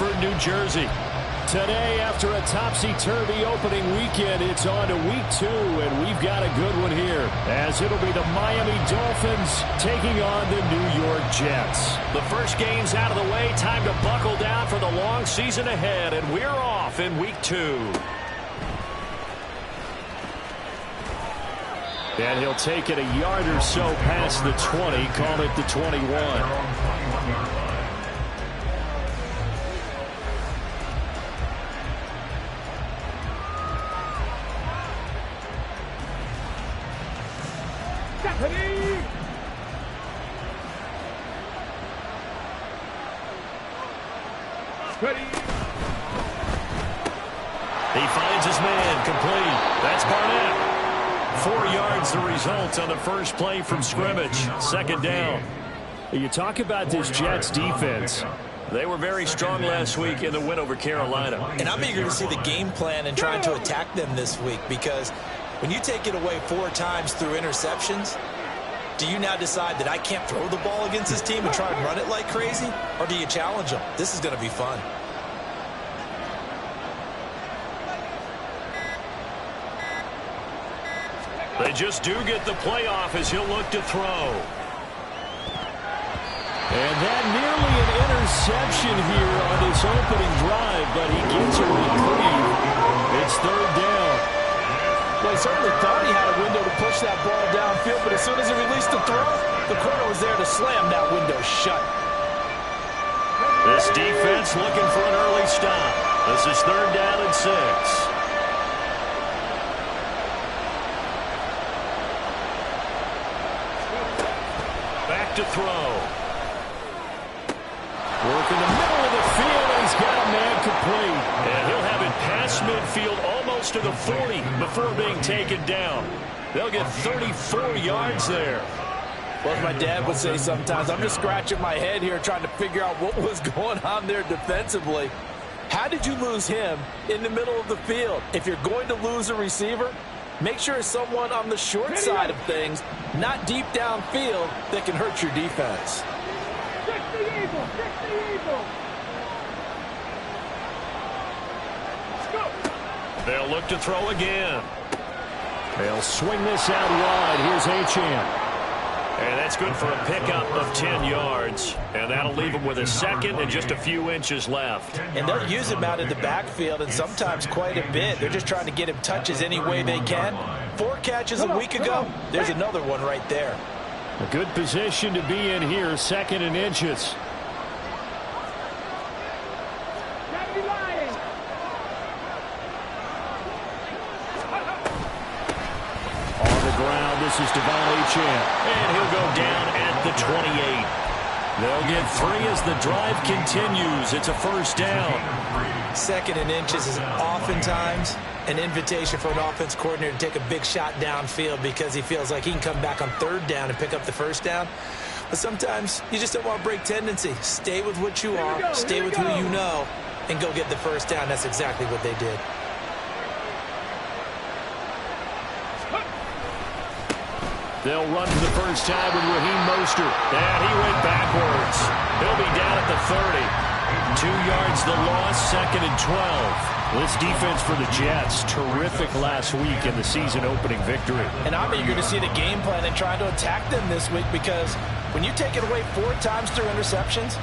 Rutherford, New Jersey. Today, after a topsy-turvy opening weekend, it's on to week 2, and we've got a good one here, as it'll be the Miami Dolphins taking on the New York Jets. The first game's out of the way. Time to buckle down for the long season ahead, and we're off in week 2. And he'll take it a yard or so past the 20, call it the 21. He finds his man, complete. That's Barnett. 4 yards the result on the first play from scrimmage. Second down. You talk about this Jets defense. They were very strong last week in the win over Carolina. And I'm eager to see the game plan and trying to attack them this week, because when you take it away 4 times through interceptions, do you now decide that I can't throw the ball against this team and try and run it like crazy? Or do you challenge them? This is going to be fun. They just do get the playoff as he'll look to throw. And that nearly an interception here on this opening drive, but he gets a reprieve. It's third down. Well, he certainly thought he had a window to push that ball downfield, but as soon as he released the throw, the corner was there to slam that window shut. This defense looking for an early stop. This is third down and 6. Back to throw. Work in the middle of the field, and he's got a man complete. And he'll have it past midfield almost to the 40 before being taken down. They'll get 34 yards there. Well, as my dad would say sometimes, I'm just scratching my head here trying to figure out what was going on there defensively. How did you lose him in the middle of the field? If you're going to lose a receiver, make sure it's someone on the short side of things, not deep downfield, that can hurt your defense. They'll look to throw again. They'll swing this out wide. Here's Achane. And that's good for a pickup of 10 yards. And that'll leave him with a second and just a few inches left. And they'll use him out in the backfield, and sometimes quite a bit. They're just trying to get him touches any way they can. 4 catches a week ago. There's another one right there. A good position to be in here, second and inches. This is Achane, and he'll go down at the 28. They'll get 3 as the drive continues. It's a first down. Second and inches is oftentimes an invitation for an offense coordinator to take a big shot downfield because he feels like he can come back on third down and pick up the first down. But sometimes you just don't want to break tendency. Stay with what you are, stay with who you know, and go get the first down. That's exactly what they did. They'll run for the first time with Raheem Mostert. And he went backwards. He'll be down at the 30. 2 yards the loss, second and 12. This defense for the Jets, terrific last week in the season-opening victory. And I'm eager to see the game plan and try to attack them this week, because when you take it away 4 times through interceptions,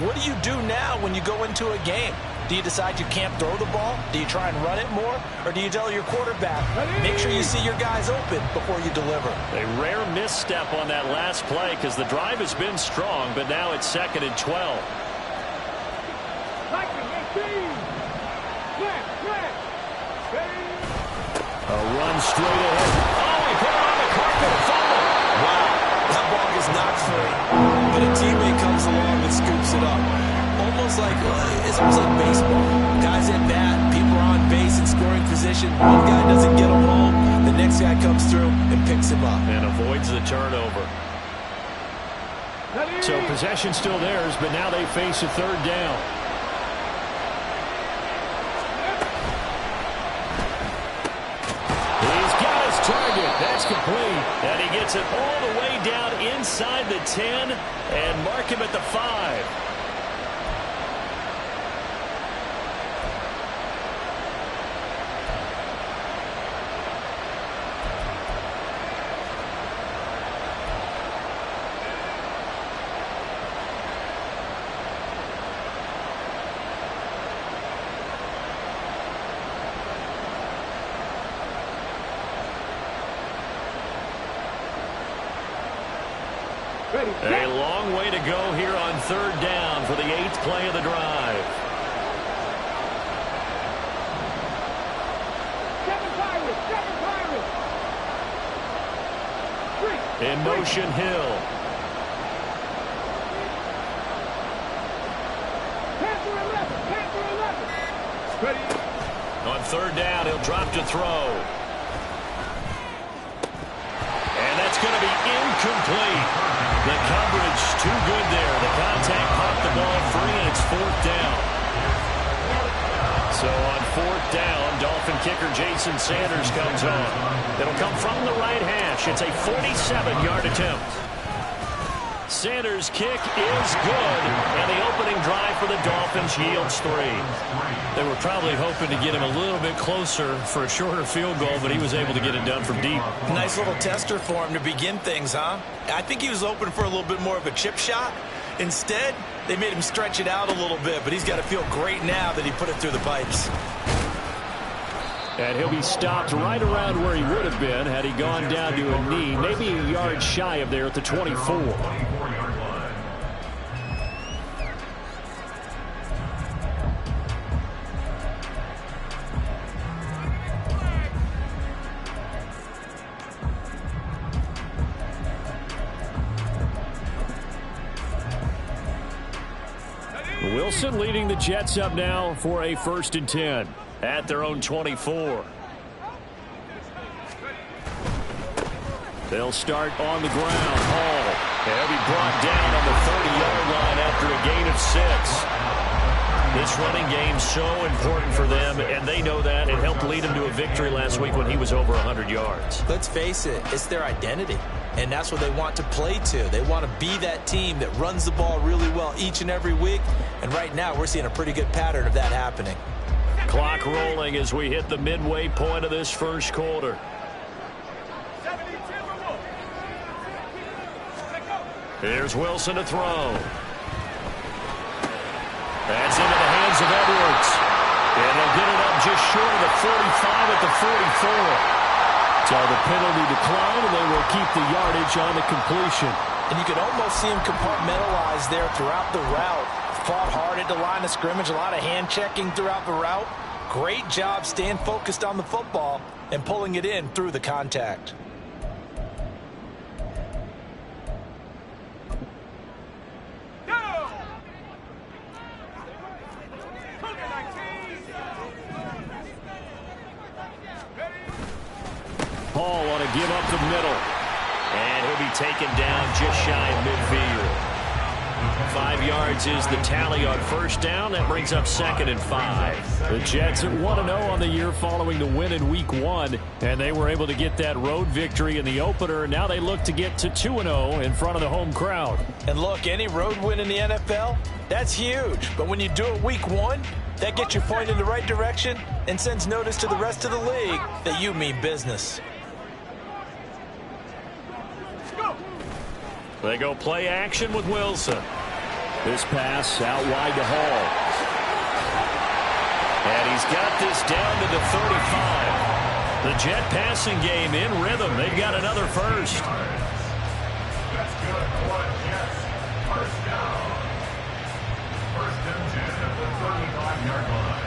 what do you do now when you go into a game? Do you decide you can't throw the ball? Do you try and run it more? Or do you tell your quarterback, make sure you see your guys open before you deliver? A rare misstep on that last play because the drive has been strong, but now it's second and 12. A run straight ahead. Oh, he put it on the carpet, a fumble. Wow, that ball is not free. But a teammate comes along and scoops it up. It's almost like baseball. Guys at bat, people are on base in scoring position. One guy doesn't get him home. The next guy comes through and picks him up. And avoids the turnover. So possession still theirs, but now they face a third down. He's got his target. That's complete. And he gets it all the way down inside the 10 and mark him at the 5. A long way to go here on third down for the 8th play of the drive. In motion, Hill. On third down, he'll drop to throw. And that's going to be incomplete. The coverage too good there. The contact popped the ball free, and it's 4th down. So on 4th down, Dolphin kicker Jason Sanders comes on. It'll come from the right hash. It's a 47-yard attempt. Sanders' kick is good, and the opening drive for the Dolphins yields 3. They were probably hoping to get him a little bit closer for a shorter field goal, but he was able to get it done from deep. Nice little tester for him to begin things, huh? I think he was open for a little bit more of a chip shot. Instead, they made him stretch it out a little bit, but he's got to feel great now that he put it through the pipes. And he'll be stopped right around where he would have been had he gone down to a knee, maybe a yard shy of there at the 24. Wilson leading the Jets up now for a 1st and 10 at their own 24. They'll start on the ground. Hall. He'll be brought down on the 30-yard line after a gain of 6. This running game so important for them, and they know that. It helped lead them to a victory last week when he was over 100 yards. Let's face it, it's their identity, and that's what they want to play to. They want to be that team that runs the ball really well each and every week, and right now we're seeing a pretty good pattern of that happening. Clock rolling as we hit the midway point of this first quarter. Here's Wilson to throw. That's into the hands of Edwards. And they'll get it up just short of the 45 at the 44. So the penalty decline, and they will keep the yardage on the completion. And you could almost see him compartmentalize there throughout the route. Fought hard at the line of scrimmage, a lot of hand checking throughout the route. Great job staying focused on the football and pulling it in through the contact. Paul want to give up the middle. And he'll be taken down just shy of midfield. 5 yards is the tally on first down. That brings up 2nd and 5. The Jets at 1-0 on the year following the win in Week 1. And they were able to get that road victory in the opener. Now they look to get to 2-0 in front of the home crowd. And look, any road win in the NFL, that's huge. But when you do it Week 1, that gets you pointed in the right direction and sends notice to the rest of the league that you mean business. They go play action with Wilson. This pass out wide to Hall. And he's got this down to the 35. The Jet passing game in rhythm. They've got another first. That's good. Jets. First down. 1st and 10 at the 35-yard line.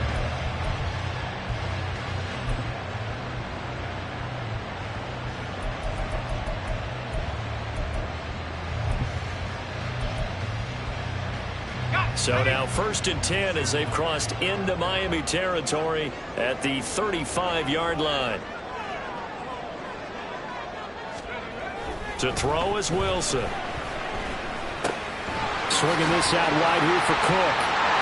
So now 1st and 10 as they've crossed into Miami territory at the 35-yard line. To throw is Wilson. Swinging this out wide here for Cook.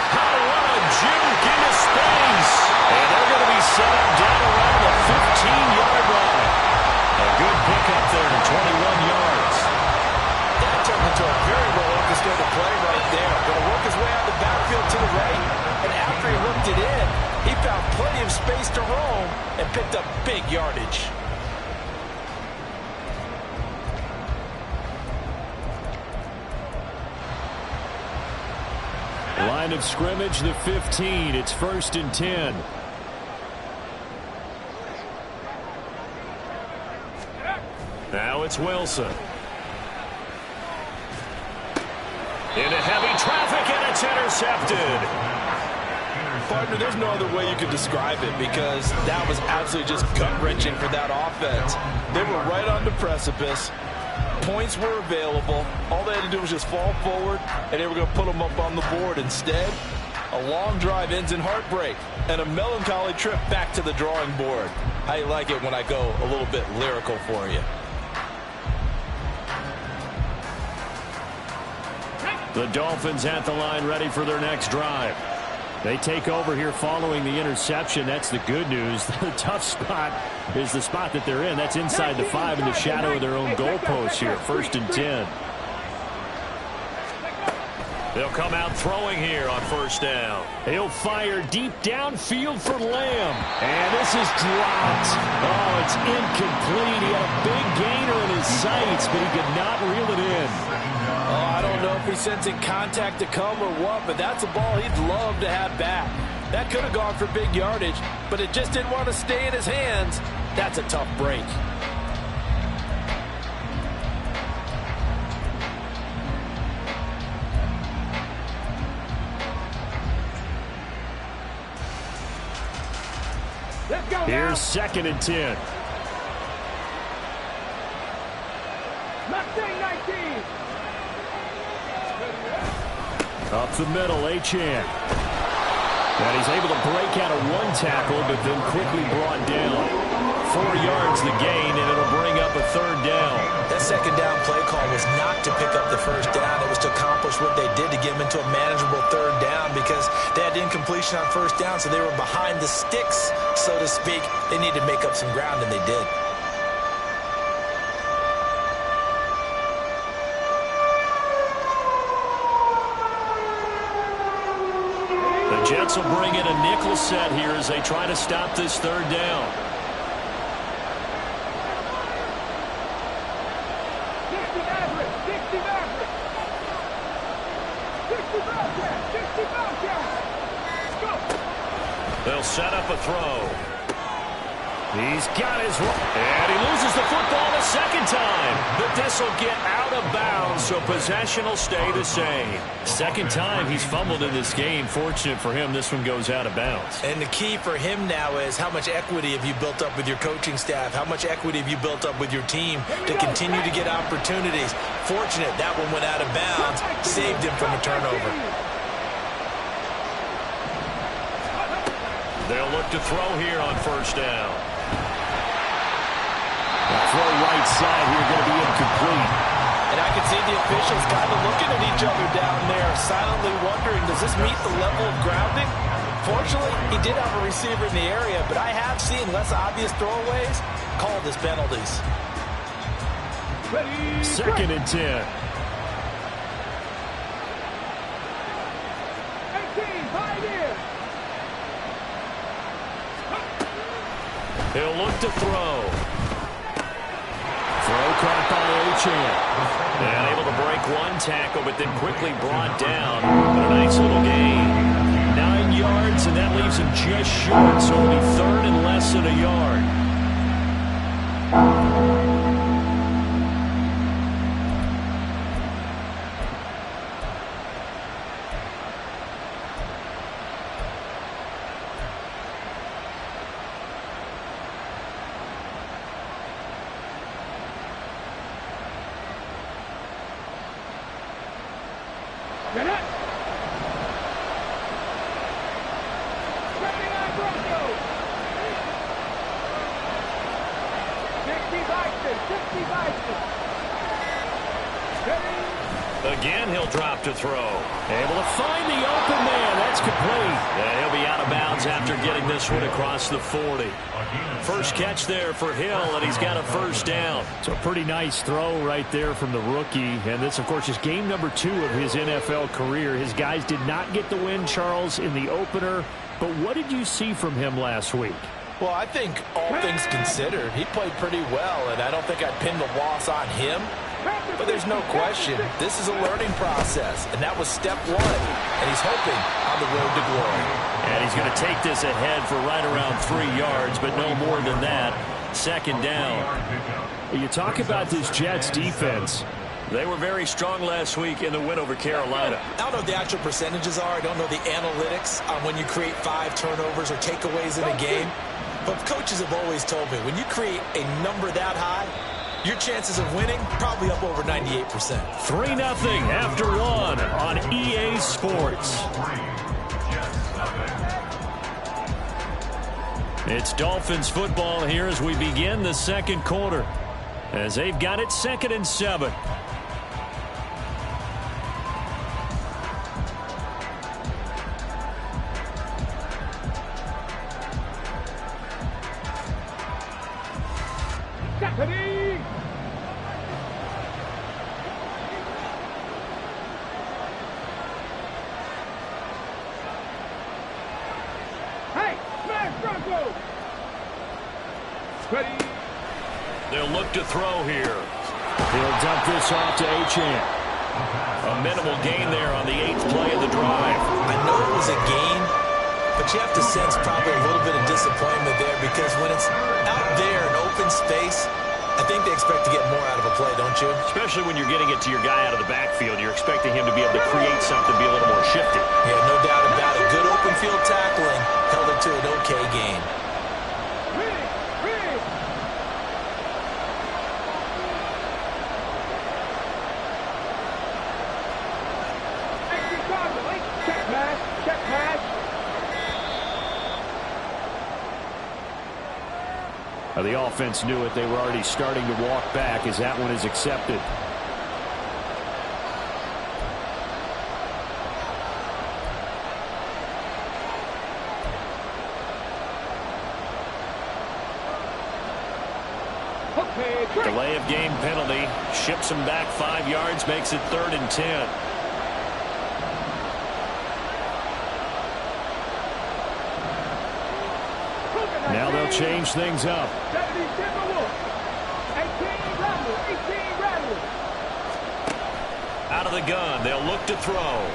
How what a juke into space. And they're going to be set up down around the 15-yard line. A good pickup there to 21 yards. That turned into a very well-orchestrated play right there. Going to work his way out the backfield to the right. And after he hooked it in, he found plenty of space to roam and picked up big yardage. Line of scrimmage, the 15. It's 1st and 10. Now it's Wilson. Into heavy traffic, and it's intercepted. Partner, there's no other way you could describe it because that was absolutely just gut-wrenching for that offense. They were right on the precipice. Points were available. All they had to do was just fall forward, and they were going to put them up on the board. Instead, a long drive ends in heartbreak and a melancholy trip back to the drawing board. How you like it when I go a little bit lyrical for you? The Dolphins at the line ready for their next drive. They take over here following the interception. That's the good news. The tough spot is the spot that they're in. That's inside the 5 in the shadow of their own goalpost here. 1st and 10. They'll come out throwing here on 1st down. He'll fire deep downfield for Lamb. And this is dropped. Oh, it's incomplete. He had a big gainer in his sights, but he could not reel it in. Oh, I don't know if he's sensing contact to come or what, but that's a ball he'd love to have back. That could have gone for big yardage, but it just didn't want to stay in his hands. That's a tough break. Here's 2nd and 10. Up the middle, Achane. And he's able to break out of 1 tackle, but then quickly brought down. 4 yards the gain, and it'll bring up a 3rd down. That 2nd down play call was not to pick up the 1st down. It was to accomplish what they did to get them into a manageable 3rd down because they had incompletion on 1st down, so they were behind the sticks, so to speak. They needed to make up some ground, and they did. The Jets will bring in a nickel set here as they try to stop this 3rd down. They'll set up a throw. He's got his... And he loses the football the 2nd time. But this will get out of bounds, so possession will stay the same. 2nd time he's fumbled in this game. Fortunate for him, this one goes out of bounds. And the key for him now is how much equity have you built up with your coaching staff? How much equity have you built up with your team to continue to get opportunities? Fortunate that one went out of bounds, saved him from a turnover. They'll look to throw here on 1st down. The throw right side here going to be incomplete. And I can see the officials kind of looking at each other down there, silently wondering, does this meet the level of grounding? Fortunately, he did have a receiver in the area, but I have seen less obvious throwaways called as penalties. 2nd and 10. He'll look to throw. Throw caught by Achane. And able to break 1 tackle, but then quickly brought down. But a nice little gain. 9 yards, and that leaves him just short. So it'll be 3rd and less than a yard. Again, he'll drop to throw. Able to find the open man. That's complete. And he'll be out of bounds after getting this one across the 40. First catch there for Hill, and he's got a 1st down. So a pretty nice throw right there from the rookie. And this, of course, is game number 2 of his NFL career. His guys did not get the win, Charles, in the opener. But what did you see from him last week? Well, I think all things considered, he played pretty well, and I don't think I'd pin the loss on him. But there's no question, this is a learning process, and that was step 1, and he's hoping on the road to glory. And he's going to take this ahead for right around 3 yards, but no more than that. 2nd down. You talk about this Jets defense. They were very strong last week in the win over Carolina. I don't know what the actual percentages are. I don't know the analytics on when you create 5 turnovers or takeaways in a game. But coaches have always told me, when you create a number that high, your chances of winning probably up over 98%. 3-0 after 1 on EA Sports. It's Dolphins football here as we begin the second quarter, as they've got it 2nd and 7. They'll look to throw here. He'll dump this off to Achane. A minimal gain there on the 8th play of the drive. I know it was a gain, but you have to sense probably a little bit of disappointment there, because when it's out there in open space, I think they expect to get more out of a play, don't you? Especially when you're getting it to your guy out of the backfield. You're expecting him to be able to create something, be a little more shifty. Yeah, no doubt about it. Good open field tackling held it to an okay gain. The offense knew it. They were already starting to walk back as that one is accepted. Delay of game penalty. Ships them back 5 yards. Makes it 3rd and 10. Now they'll change things up. Out of the gun. They'll look to throw.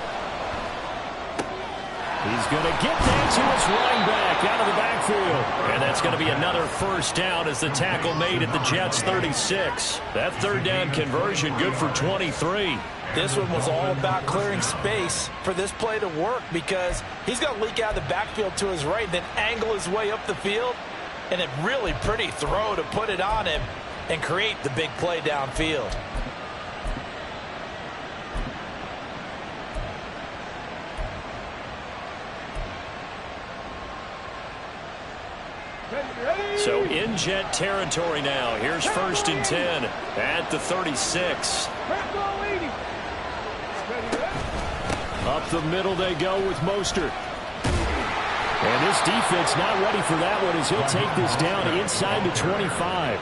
He's going to get that to his running back out of the backfield. And that's going to be another first down as the tackle made at the Jets' 36. That 3rd down conversion good for 23. This one was all about clearing space for this play to work, because he's going to leak out of the backfield to his right, then angle his way up the field, and a really pretty throw to put it on him and create the big play downfield. So in Jet territory now. Here's 1st and 10 at the 36. Up the middle they go with Mostert. And this defense not ready for that one, as he'll take this down inside the 25.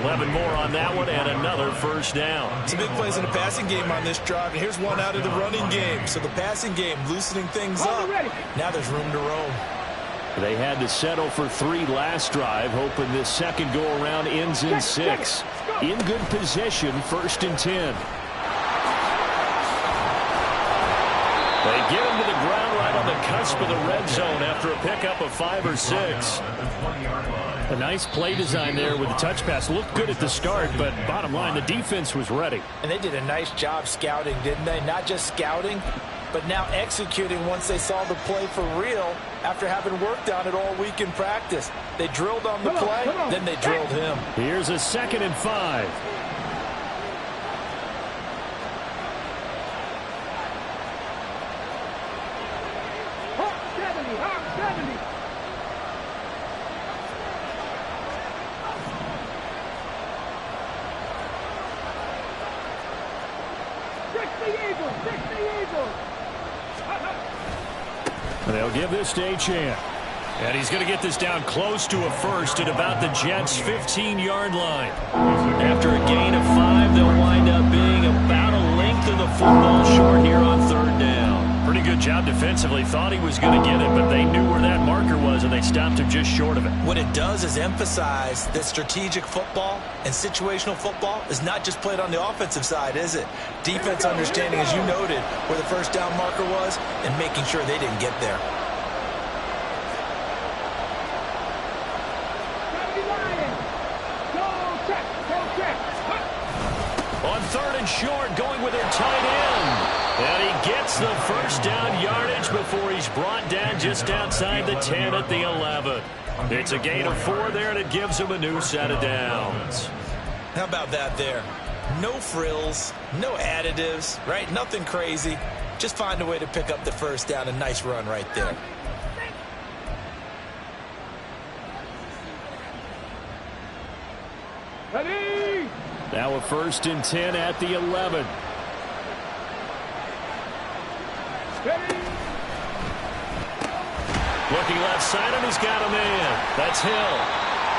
11 more on that one, and another first down. Some big plays in the passing game on this drive, and here's one out of the running game. So the passing game loosening things up. Now there's room to roam. They had to settle for 3 last drive, hoping this second go-around ends in 6. In good position, 1st and 10. They get him to the ground right on the cusp of the red zone after a pickup of 5 or 6. A nice play design there with the touch pass. Looked good at the start, but bottom line, the defense was ready. And they did a nice job scouting, didn't they? Not just scouting, but now executing once they saw the play for real after having worked on it all week in practice. They drilled on the play, then they drilled him. Here's a 2nd and 5. They'll give this to Achane. And he's going to get this down close to a first at about the Jets' 15-yard line. After a gain of 5, they'll wind up being about a length of the football short here on 3rd down. Pretty good job defensively. Thought he was going to get it, but they knew where that marker was, and they stopped him just short of it. What it does is emphasize that strategic football and situational football is not just played on the offensive side, is it? Defense understanding, as you noted, where the first down marker was and making sure they didn't get there. On 3rd falling short, going with her tight end. And he gets the first down yardage before he's brought down just outside the 10 at the 11. It's a gain of 4 there, and it gives him a new set of downs. How about that there? No frills, no additives, right? Nothing crazy. Just find a way to pick up the first down. A nice run right there. Ready? Now a 1st and 10 at the 11. Ready? Looking left side, and he's got a man. That's Hill.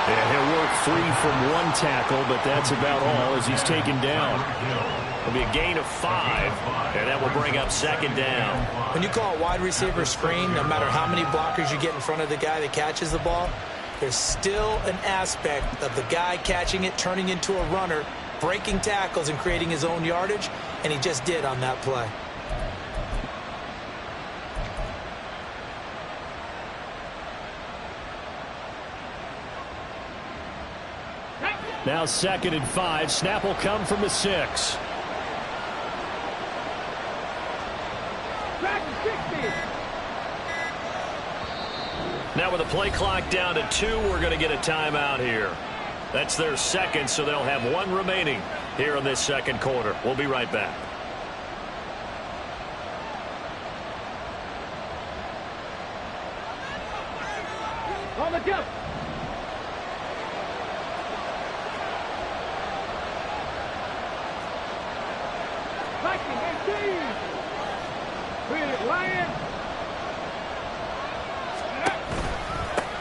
And he'll work free from 1 tackle, but that's about all as he's taken down. It'll be a gain of 5, and that will bring up 2nd down. When you call a wide receiver screen, no matter how many blockers you get in front of the guy that catches the ball, there's still an aspect of the guy catching it, turning into a runner, breaking tackles and creating his own yardage, and he just did on that play. Now 2nd and 5. Snap will come from the 6. Now with the play clock down to 2, we're going to get a timeout here. That's their 2nd, so they'll have 1 remaining here in this 2nd quarter. We'll be right back. On the jump.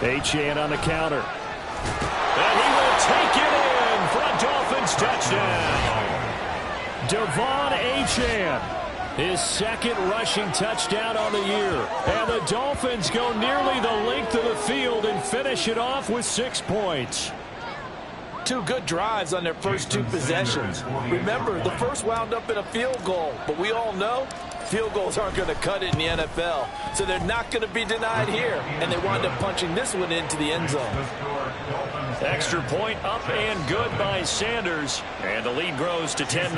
Achane on the counter. And he will take it in for a Dolphins touchdown. Devon Achane, his 2nd rushing touchdown on the year. And the Dolphins go nearly the length of the field and finish it off with 6 points. 2 good drives on their first 2 possessions. Remember, the first wound up in a field goal, but we all know field goals aren't going to cut it in the NFL, so they're not going to be denied here, and they wind up punching this one into the end zone. Extra point up and good by Sanders, and the lead grows to 10-0.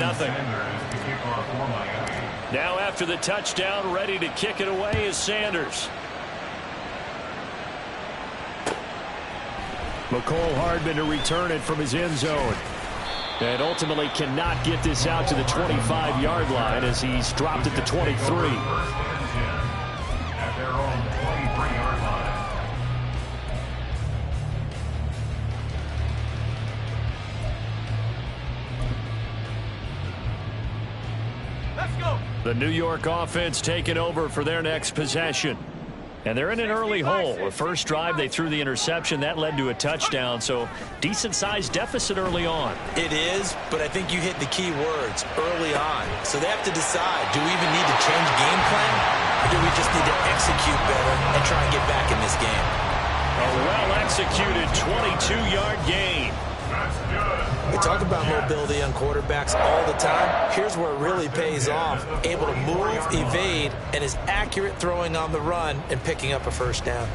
Now after the touchdown, ready to kick it away is Sanders. McCole Hardman to return it from his end zone. And ultimately cannot get this out to the 25-yard line as he's dropped at the 23. At their own 23-yard line. Let's go. The New York offense taking over for their next possession. And they're in an early hole. The first drive, they threw the interception. That led to a touchdown, so decent-sized deficit early on. It is, but I think you hit the key words early on. So they have to decide, do we even need to change game plan, or do we just need to execute better and try and get back in this game? A well-executed 22-yard gain. That's good. We talk about mobility on quarterbacks all the time. Here's where it really pays off. Able to move, evade, and is accurate throwing on the run and picking up a first down.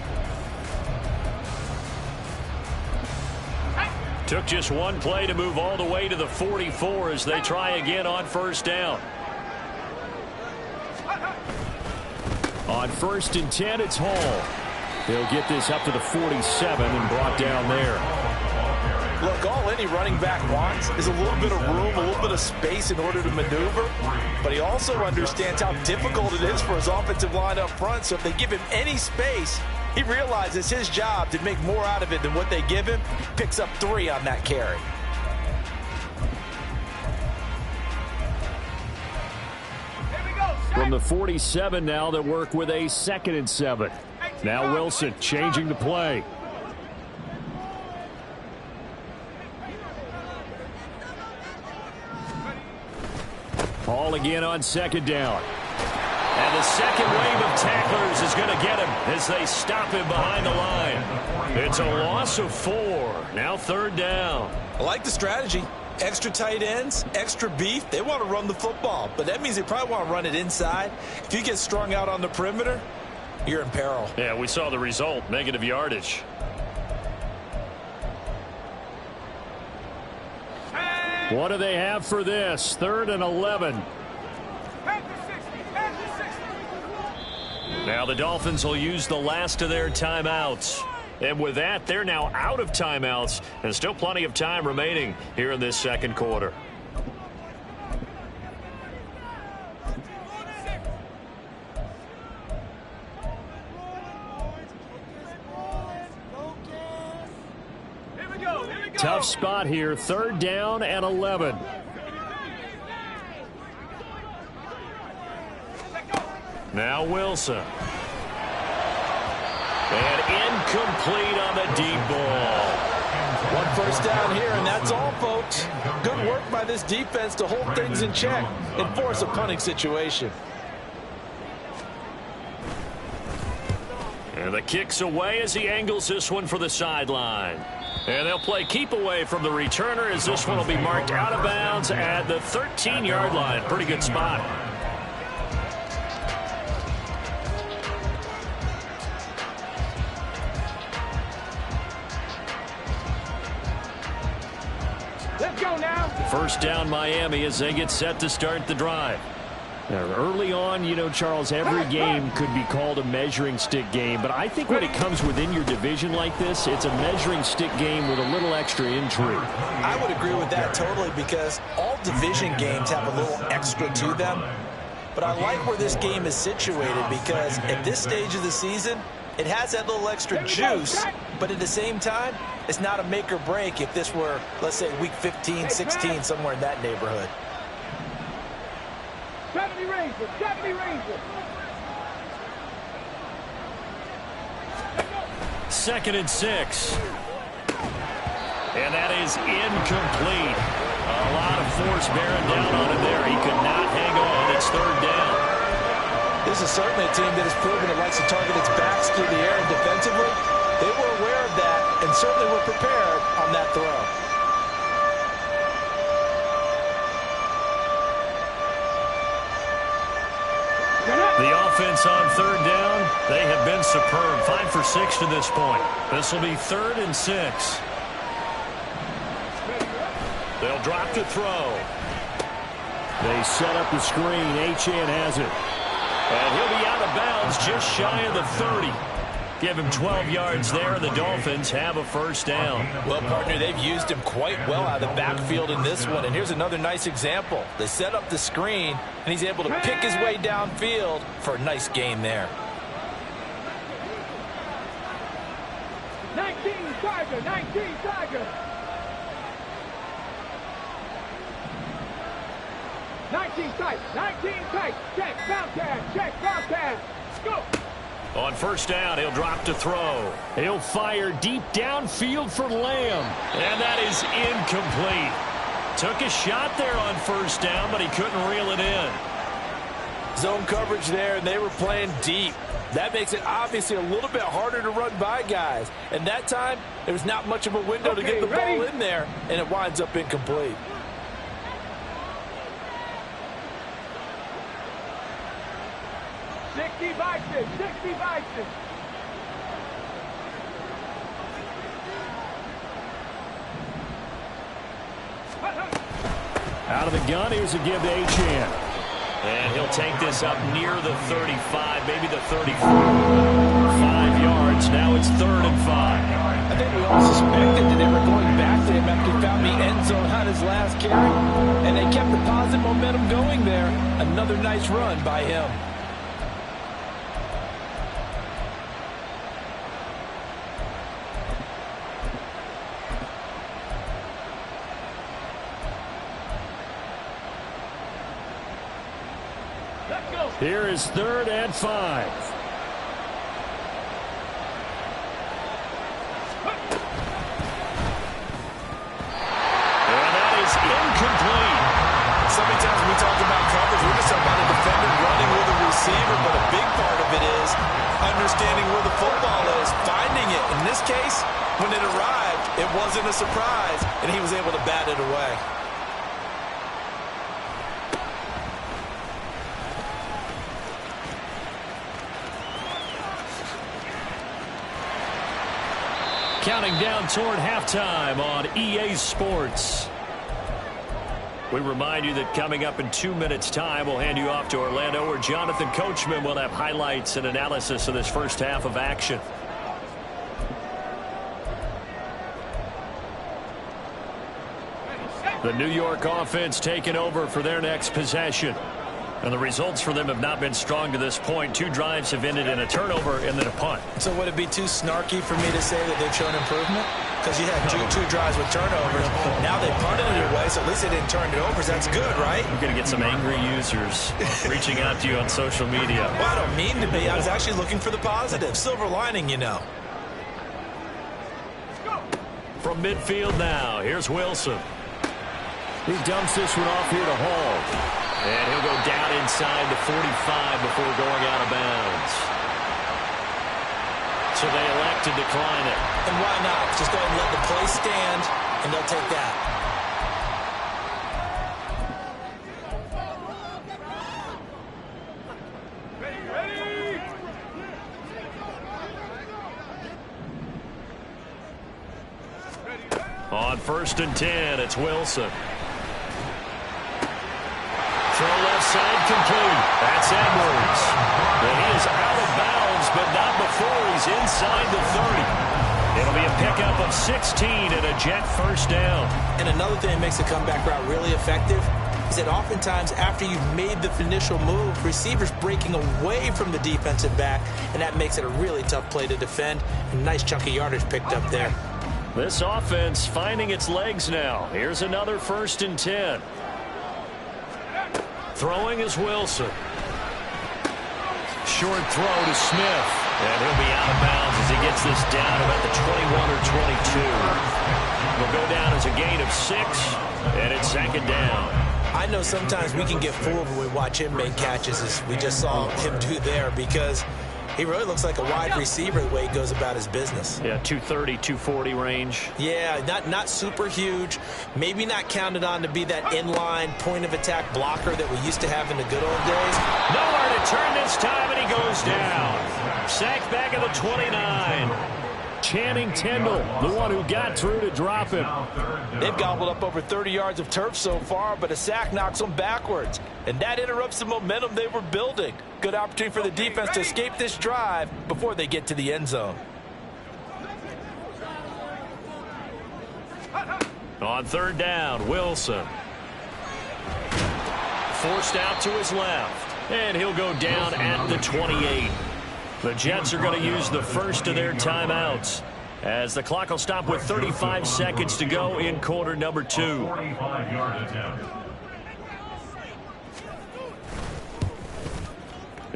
Took just 1 play to move all the way to the 44 as they try again on first down. On 1st and 10, it's Hall. He'll get this up to the 47 and brought down there. Look, all any running back wants is a little bit of room, a little bit of space in order to maneuver. But he also understands how difficult it is for his offensive line up front. So if they give him any space, he realizes his job to make more out of it than what they give him. Picks up 3 on that carry. From the 47 now, they work with a 2nd and 7. Now Wilson changing the play. Hall again on 2nd down. And the second wave of tacklers is going to get him as they stop him behind the line. It's a loss of 4. Now 3rd down. I like the strategy. Extra tight ends, extra beef. They want to run the football, but that means they probably want to run it inside. If you get strung out on the perimeter, you're in peril. Yeah, we saw the result, negative yardage. What do they have for this? 3rd and 11. Now the Dolphins will use the last of their timeouts. And with that, they're now out of timeouts. And still plenty of time remaining here in this second quarter. Tough spot here. 3rd down and 11. Now Wilson. And incomplete on the deep ball. 1 first down here, and that's all, folks. Good work by this defense to hold things in check and force a punting situation. And the kick's away as he angles this one for the sideline. And they'll play keep away from the returner as this one will be marked out of bounds at the 13-yard line. Pretty good spot. Let's go now. First down Miami as they get set to start the drive. Now, early on, you know, Charles, every game could be called a measuring stick game. But I think when it comes within your division like this, it's a measuring stick game with a little extra intrigue. I would agree with that totally because all division games have a little extra to them. But I like where this game is situated because at this stage of the season, it has that little extra juice. But at the same time, it's not a make or break if this were, let's say, week 15, 16, somewhere in that neighborhood. 70 Rangers, 70 Rangers. 2nd and 6. And that is incomplete. A lot of force bearing down on him there. He could not hang on. It's 3rd down. This is certainly a team that has proven it likes to target its backs through the air and defensively. They were aware of that and certainly were prepared on that throw. The offense on 3rd down, they have been superb. 5 for 6 to this point. This will be 3rd and 6. They'll drop to throw. They set up the screen. Achane has it. And he'll be out of bounds just shy of the 30. Give him 12 yards there, and the Dolphins have a first down. Well, partner, they've used him quite well out of the backfield in this one. And here's another nice example. They set up the screen, and he's able to pick his way downfield for a nice gain there. 19 Tiger, 19 Tiger. 19 tight, 19 tight. Check, bounce pass, go. On first down, he'll drop to throw. He'll fire deep downfield for Lamb. And that is incomplete. Took a shot there on first down, but he couldn't reel it in. Zone coverage there, and they were playing deep. That makes it obviously a little bit harder to run by guys. And that time, there was not much of a window to get the ball in there, and it winds up incomplete. Vices, 60 Vices. Out of the gun, here's a give to Achane. And he'll take this up near the 35, maybe the 34. 5 yards, now it's 3rd and 5. I think we all suspected that they were going back to him after he found the end zone on his last carry. And they kept the positive momentum going there. Another nice run by him. Here is 3rd and 5. And that is incomplete. So many times we talk about coverage, we're just talking about a defender running with a receiver, but a big part of it is understanding where the football is, finding it. In this case, when it arrived, it wasn't a surprise, and he was able to bat it away. Counting down toward halftime on EA Sports. We remind you that coming up in 2 minutes' time, we'll hand you off to Orlando, where Jonathan Coachman will have highlights and analysis of this first half of action. The New York offense taking over for their next possession. And the results for them have not been strong to this point. 2 drives have ended in a turnover and then a punt. So would it be too snarky for me to say that they've shown improvement? Because you had two drives with turnovers. Now they punted it away, so at least they didn't turn it over. So that's good, right? You're going to get some angry users reaching out to you on social media. Well, I don't mean to be. I was actually looking for the positive. Silver lining, you know. From midfield now, here's Wilson. He dumps this one off here to Hall. And he'll go down inside the 45 before going out of bounds. So they elect to decline it. And why not? Just go ahead and let the play stand, and they'll take that. Ready? On 1st and 10, it's Wilson. Throw left side complete. That's Edwards. And he is out of bounds, but not before he's inside the 30. It'll be a pickup of 16 and a Jet first down. And another thing that makes the comeback route really effective is that oftentimes after you've made the initial move, receivers breaking away from the defensive back, and that makes it a really tough play to defend. A nice chunk of yardage picked up there. This offense finding its legs now. Here's another 1st and 10. Throwing is Wilson. Short throw to Smith. And he'll be out of bounds as he gets this down about the 21 or 22. Will go down as a gain of 6, and it's 2nd down. I know sometimes we can get fooled when we watch him make catches, as we just saw him do there, because he really looks like a wide receiver the way he goes about his business. Yeah, 230, 240 range. Yeah, not super huge. Maybe not counted on to be that inline point-of-attack blocker that we used to have in the good old days. Nowhere to turn this time, and he goes down. Sacked back at the 29. Channing Tindall, the one who got through to drop him. They've gobbled up over 30 yards of turf so far, but a sack knocks them backwards. And that interrupts the momentum they were building. Good opportunity for the defense to escape this drive before they get to the end zone. On 3rd down, Wilson. Forced out to his left. And he'll go down at the 28. The Jets are going to use the first of their timeouts, as the clock will stop with 35 seconds to go in quarter number 2. 45-yard attempt.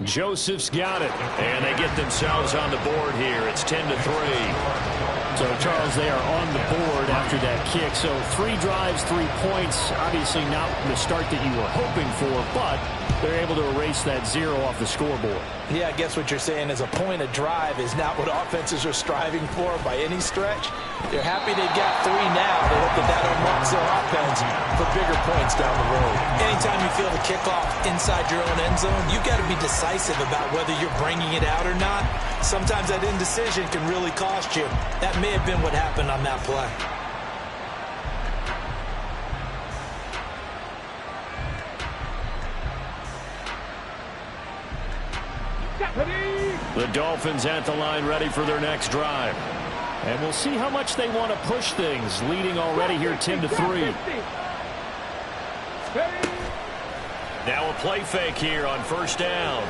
Joseph's got it, and they get themselves on the board here. It's 10-3. So, Charles, they are on the board after that kick. So 3 drives, 3 points. Obviously not the start that you were hoping for, but they're able to erase that 0 off the scoreboard. Yeah, I guess what you're saying is a point a drive is not what offenses are striving for by any stretch. They're happy they got 3 now. They hope that unlocks their offense for bigger points down the road. Anytime you feel the kickoff inside your own end zone, you've got to be decisive about whether you're bringing it out or not. Sometimes that indecision can really cost you. That may have been what happened on that play. The Dolphins at the line ready for their next drive. And we'll see how much they want to push things, leading already here 10-3. Now a play fake here on 1st down.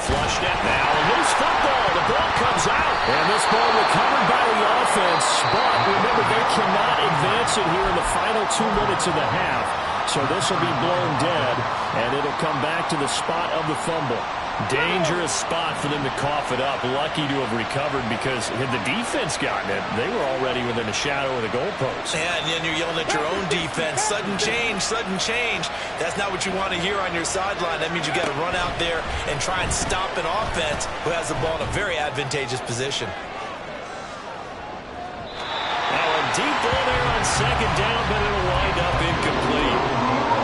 Flushed it now. A loose football. The ball comes out. And this ball recovered by the offense. But remember, they cannot advance it here in the final 2 minutes of the half. So this will be blown dead, and it'll come back to the spot of the fumble. Dangerous spot for them to cough it up. Lucky to have recovered, because had the defense gotten it, they were already within a shadow of the goalpost. Yeah, and then you're yelling at your own defense. Sudden change, sudden change. That's not what you want to hear on your sideline. That means you got to run out there and try and stop an offense who has the ball in a very advantageous position. Now a deep ball there on 2nd down, but it'll wind up incomplete.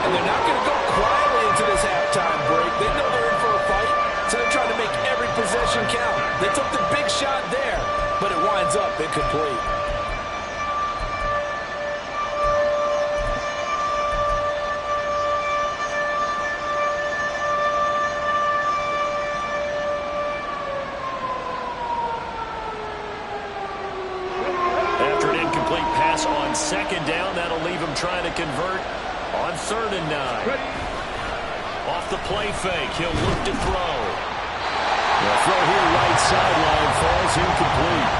And they're not going to go quietly into this halftime break. They know they're in for a fight, so they're trying to make every possession count. They took the big shot there, but it winds up incomplete. second down. That'll leave him trying to convert on 3rd and 9. Off the play fake, he'll look to throw. The throw here right sideline falls incomplete.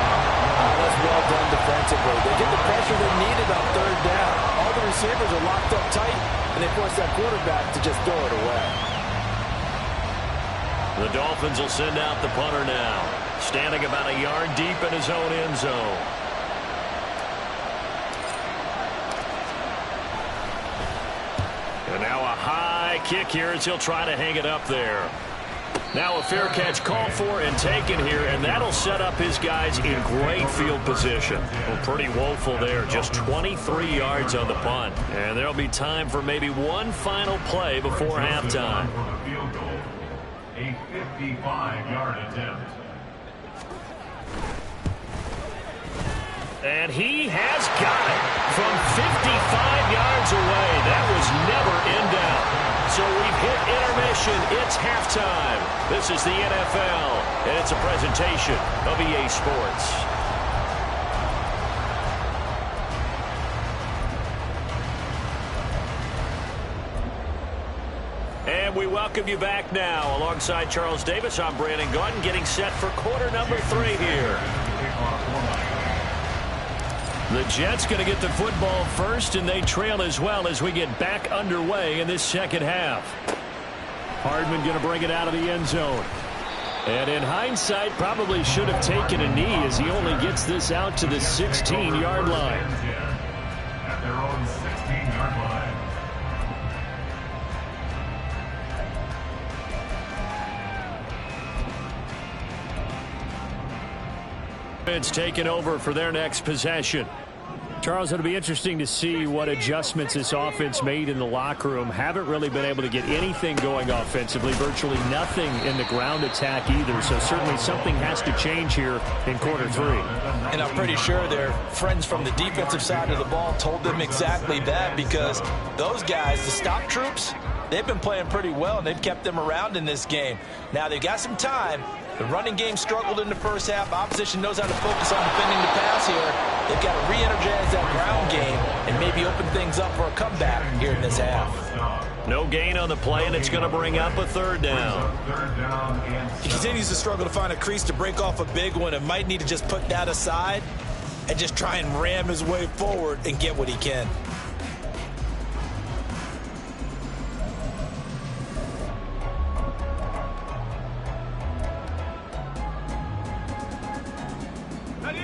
That's well done defensively. They get the pressure they needed on 3rd down. All the receivers are locked up tight, and they force that quarterback to just throw it away. The Dolphins will send out the punter now, standing about a yard deep in his own end zone. And now a high kick here as he'll try to hang it up there. Now a fair catch called for and taken here, and that'll set up his guys in great field position. Well, pretty woeful there, just 23 yards on the punt. And there'll be time for maybe one final play before halftime. A 55-yard attempt. And he has got it from 55 yards away. That was never in doubt. So we've hit intermission. It's halftime. This is the NFL, and it's a presentation of EA Sports. And we welcome you back now. Alongside Charles Davis, I'm Brandon Gaudin, getting set for quarter number 3 here. The Jets going to get the football first, and they trail as well as we get back underway in this second half. Hardman going to bring it out of the end zone. And in hindsight, probably should have taken a knee as he only gets this out to the 16-yard line. At their own 16-yard line. It's taken over for their next possession. Charles, it'll be interesting to see what adjustments this offense made in the locker room. Haven't really been able to get anything going offensively, virtually nothing in the ground attack either. So certainly something has to change here in quarter 3. And I'm pretty sure their friends from the defensive side of the ball told them exactly that, because those guys, the stop troops, they've been playing pretty well, and they've kept them around in this game. Now they've got some time. The running game struggled in the first half. Opposition knows how to focus on defending the pass here. They've got to re-energize that ground game and maybe open things up for a comeback here in this half. No gain on the play, and it's going to bring up a 3rd down. He continues to struggle to find a crease to break off a big one, and might need to just put that aside and just try and ram his way forward and get what he can.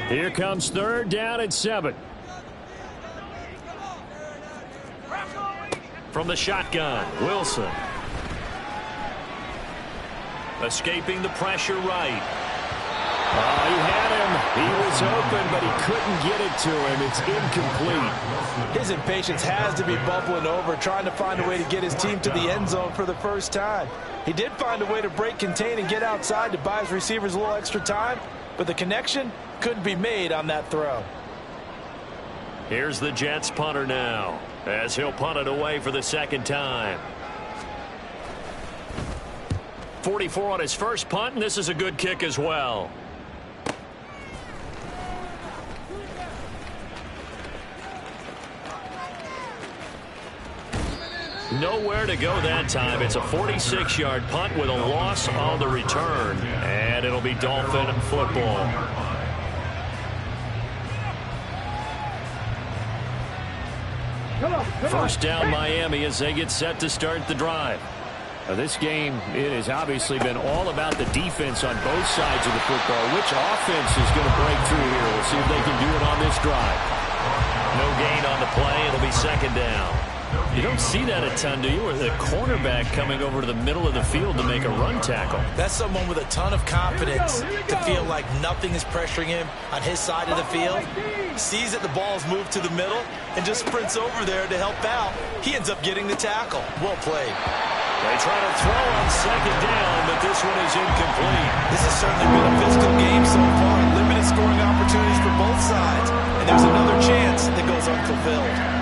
Here comes 3rd down and 7. From the shotgun, Wilson. Escaping the pressure right. He had him. He was open, but he couldn't get it to him. It's incomplete. His impatience has to be bubbling over, trying to find a way to get his team to the end zone for the first time. He did find a way to break contain and get outside to buy his receivers a little extra time, but the connection couldn't be made on that throw. Here's the Jets punter now, as he'll punt it away for the 2nd time. 44 on his first punt, and this is a good kick as well. Nowhere to go that time. It's a 46-yard punt with a loss on the return, and it'll be Dolphin football. First down Miami as they get set to start the drive. This game, it has obviously been all about the defense on both sides of the football. Which offense is going to break through here? We'll see if they can do it on this drive. No gain on the play. It'll be 2nd down. You don't see that a ton, do you? Or the cornerback coming over to the middle of the field to make a run tackle. That's someone with a ton of confidence to feel like nothing is pressuring him on his side of the field. Sees that the ball's moved to the middle and just sprints over there to help out. He ends up getting the tackle. Well played. They try to throw on 2nd down, but this one is incomplete. This has certainly been a physical game so far. Limited scoring opportunities for both sides. And there's another chance that goes unfulfilled.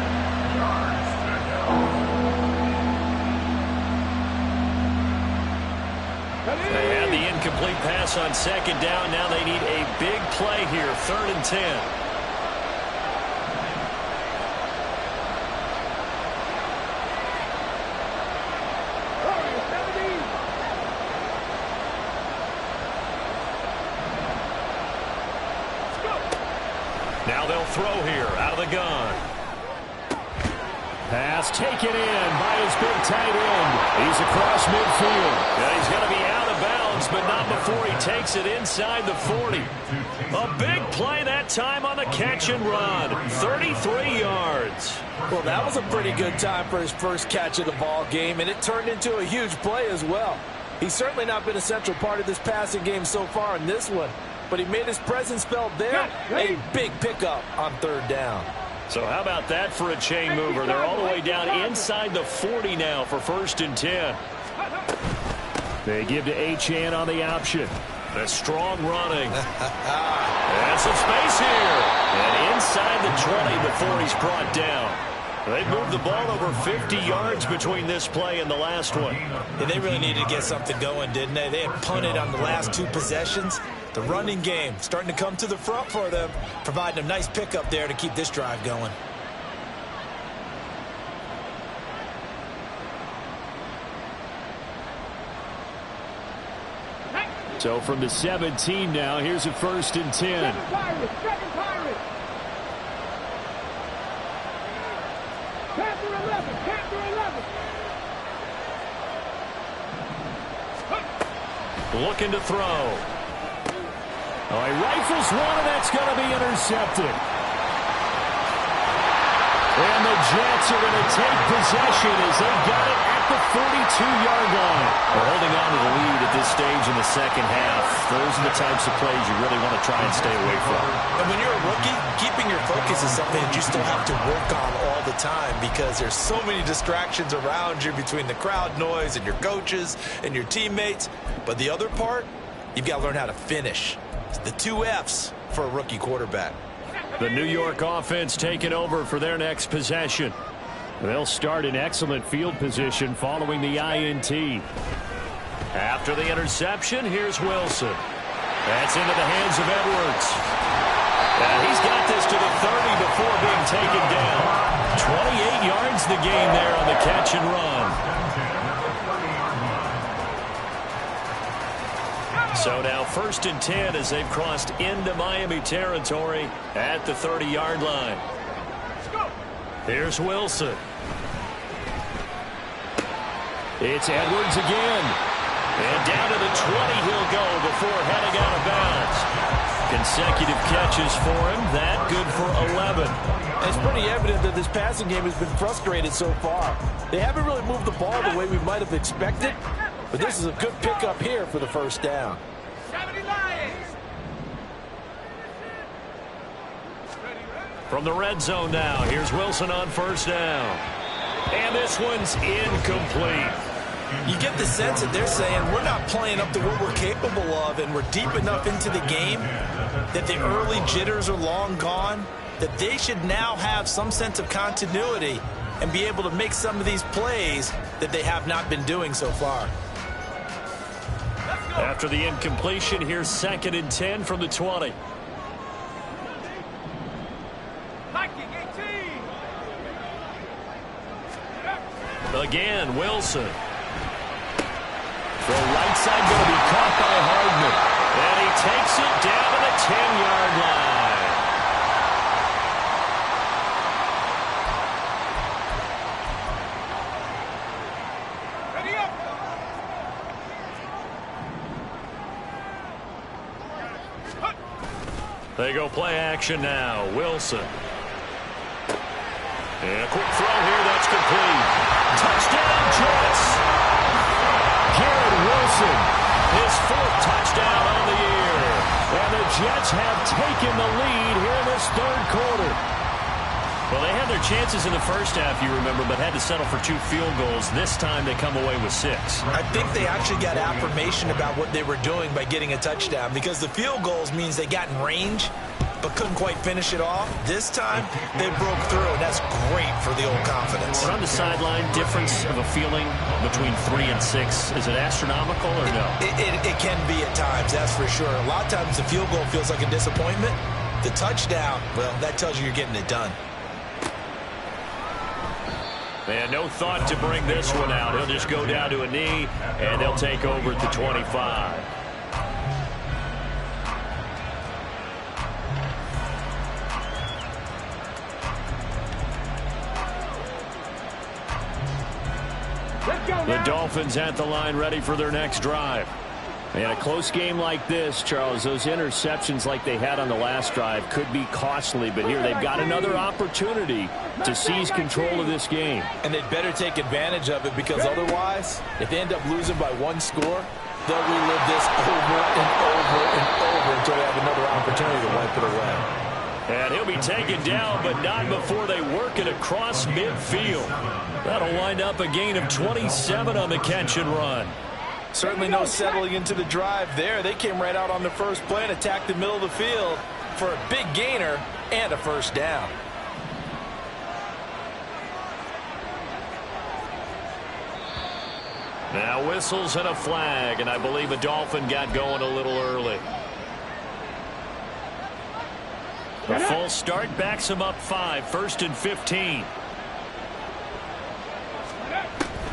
They had the incomplete pass on 2nd down. Now they need a big play here, 3rd and 10. they'll throw here out of the gun. Pass taken in by his big tight end. He's across midfield. And he's going to be out of bounds, but not before he takes it inside the 40. A big play that time on the catch and run. 33 yards. Well, that was a pretty good time for his first catch of the ball game, and it turned into a huge play as well. He's certainly not been a central part of this passing game so far in this one, but he made his presence felt there. A big pickup on third down. So how about that for a chain mover? They're all the way down inside the 40 now for 1st and 10. They give to Achane on the option. A strong running. And some space here. And inside the 20 before he's brought down. They moved the ball over 50 yards between this play and the last one. Yeah, they really needed to get something going, didn't they? They had punted on the last 2 possessions. The running game starting to come to the front for them, providing a nice pickup there to keep this drive going. So from the 17 now, here's a 1st and 10. Second Pirates. Panther 11. Looking to throw. Oh, he rifles one, and that's going to be intercepted. And the Jets are going to take possession as they got it at the 42-yard line. They're holding on to the lead at this stage in the second half. Those are the types of plays you really want to try and stay away from. And when you're a rookie, keeping your focus is something that you still have to work on all the time because there's so many distractions around you between the crowd noise and your coaches and your teammates. But the other part, you've got to learn how to finish. It's the 2 F's for a rookie quarterback. The New York offense taking over for their next possession. They'll start in excellent field position following the INT. After the interception, here's Wilson. That's into the hands of Edwards. And he's got this to the 30 before being taken down. 28 yards the gain there on the catch and run. So now 1st and 10 as they've crossed into Miami territory at the 30-yard line. Here's Wilson. It's Edwards again. And down to the 20 he'll go before heading out of bounds. Consecutive catches for him. That good for 11. It's pretty evident that this passing game has been frustrated so far. They haven't really moved the ball the way we might have expected, but this is a good pickup here for the 1st down. From the red zone now, here's Wilson on 1st down. And this one's incomplete. You get the sense that they're saying we're not playing up to what we're capable of, and we're deep enough into the game that the early jitters are long gone, that they should now have some sense of continuity and be able to make some of these plays that they have not been doing so far. After the incompletion, here's 2nd and 10 from the 20. Again, Wilson. The right side going to be caught by Hardman. And he takes it down to the 10-yard line. Ready up. They go play action now. Wilson. And a quick throw here, that's complete. Touchdown, Jets. Garrett Wilson, his 4th touchdown on the year. And the Jets have taken the lead here in this 3rd quarter. Well, they had their chances in the first half, you remember, but had to settle for 2 field goals. This time they come away with 6. I think they actually got affirmation about what they were doing by getting a touchdown because the field goals means they got in range but couldn't quite finish it off. This time, they broke through, and that's great for the old confidence. But on the sideline, difference of a feeling between 3 and 6, is it astronomical or no? It can be at times, that's for sure. A lot of times the field goal feels like a disappointment. The touchdown, well, that tells you you're getting it done. And no thought to bring this one out. He'll just go down to a knee, and they'll take over at the 25. The Dolphins at the line ready for their next drive. And a close game like this, Charles, those interceptions like they had on the last drive could be costly. But here they've got another opportunity to seize control of this game. And they'd better take advantage of it, because otherwise, if they end up losing by one score, they'll relive this over and over and over until they have another opportunity to wipe it away. And he'll be taken down, but not before they work it across midfield. That'll wind up a gain of 27 on the catch and run. Certainly no settling into the drive there. They came right out on the first play and attacked the middle of the field for a big gainer and a first down. Now whistles and a flag, and I believe a Dolphin got going a little early. The full start backs him up 5, 1st and 15.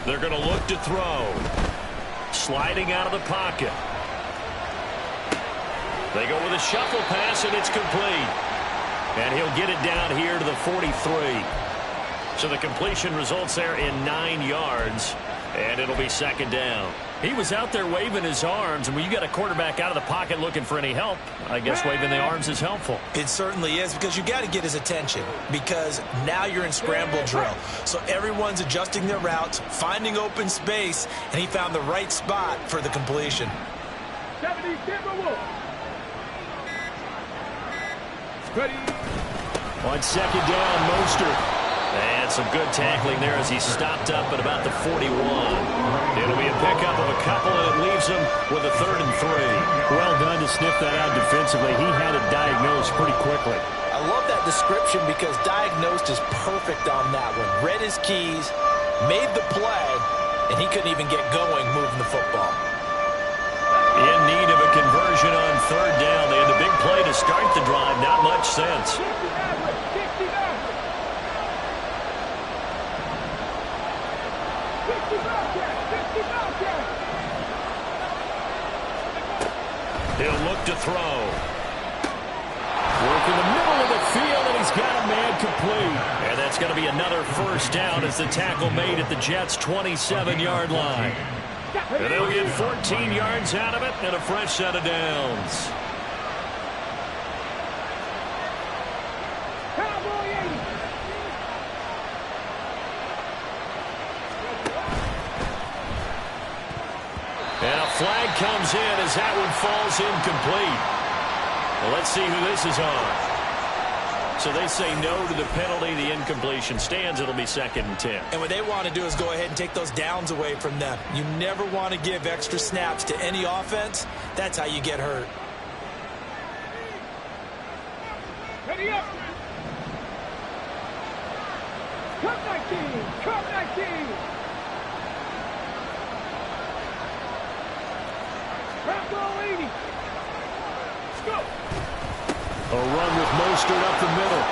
They're going to look to throw. Sliding out of the pocket. They go with a shuffle pass, and it's complete. And he'll get it down here to the 43. So the completion results there in 9 yards, and it'll be second down. He was out there waving his arms, and when you got a quarterback out of the pocket looking for any help, I guess waving the arms is helpful. It certainly is, because you got to get his attention, because now you're in scramble drill. So everyone's adjusting their routes, finding open space, and he found the right spot for the completion. 70 Timberwolves. Ready. On second down, Mostert. And some good tackling there as he stopped up at about the 41. It'll be a pickup of a couple, and it leaves him with a 3rd and 3. Well done to sniff that out defensively. He had it diagnosed pretty quickly. I love that description, because diagnosed is perfect on that one. Read his keys, made the play, and he couldn't even get going moving the football. In need of a conversion on 3rd down. They had the big play to start the drive. Not much sense. He'll look to throw. Work in the middle of the field, and he's got a man complete. And that's going to be another first down as the tackle made at the Jets' 27-yard line. And they'll get 14 yards out of it and a fresh set of downs. And a flag comes in as that one falls incomplete. Well, let's see who this is on. So they say no to the penalty. The incompletion stands. It'll be 2nd and 10. And what they want to do is go ahead and take those downs away from them. You never want to give extra snaps to any offense. That's how you get hurt. Ready up. Come 19. Come 19. Rambo 80. Let's go. A run with Mostert up the middle.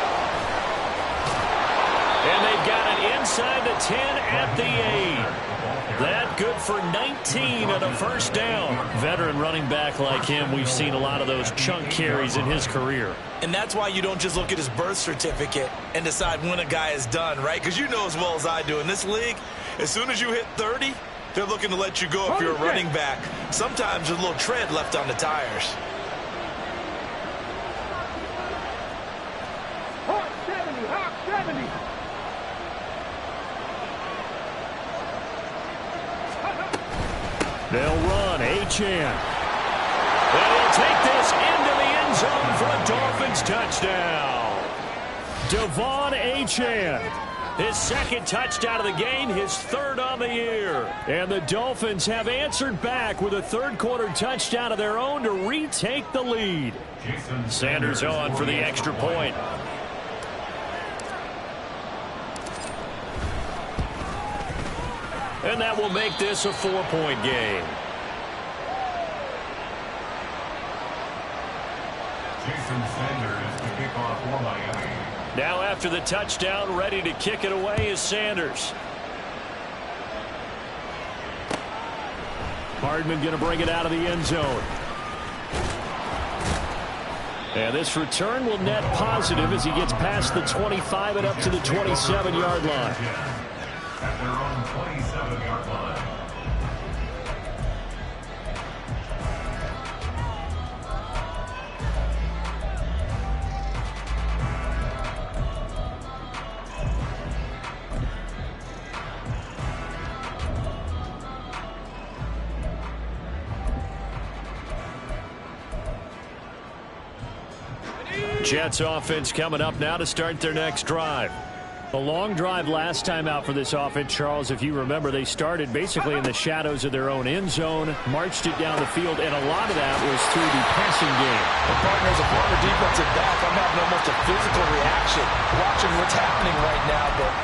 And they've got it inside the 10 at the 8. That good for 19 and a first down. Veteran running back like him, we've seen a lot of those chunk carries in his career. And that's why you don't just look at his birth certificate and decide when a guy is done, right? Because you know as well as I do, in this league, as soon as you hit 30, they're looking to let you go if you're a running back. Sometimes there's a little tread left on the tires. Hawk 70. Hawk 70. They'll run. Achane. They'll take this into the end zone for a Dolphins touchdown. Devon Achane. His 2nd touchdown of the game, his 3rd on the year. And the Dolphins have answered back with a 3rd-quarter touchdown of their own to retake the lead. Sanders on for the extra point. And that will make this a 4-point game. Jason Sanders to kick off for Miami. Now after the touchdown, ready to kick it away is Sanders. Hardman going to bring it out of the end zone. And this return will net positive as he gets past the 25 and up to the 27-yard line. At their own 27-yard line. Jets offense coming up now to start their next drive. A long drive last time out for this offense, Charles. If you remember, they started basically in the shadows of their own end zone, marched it down the field, and a lot of that was through the passing game. The partner, as a former defensive back, I'm having almost a physical reaction watching what's happening right now. But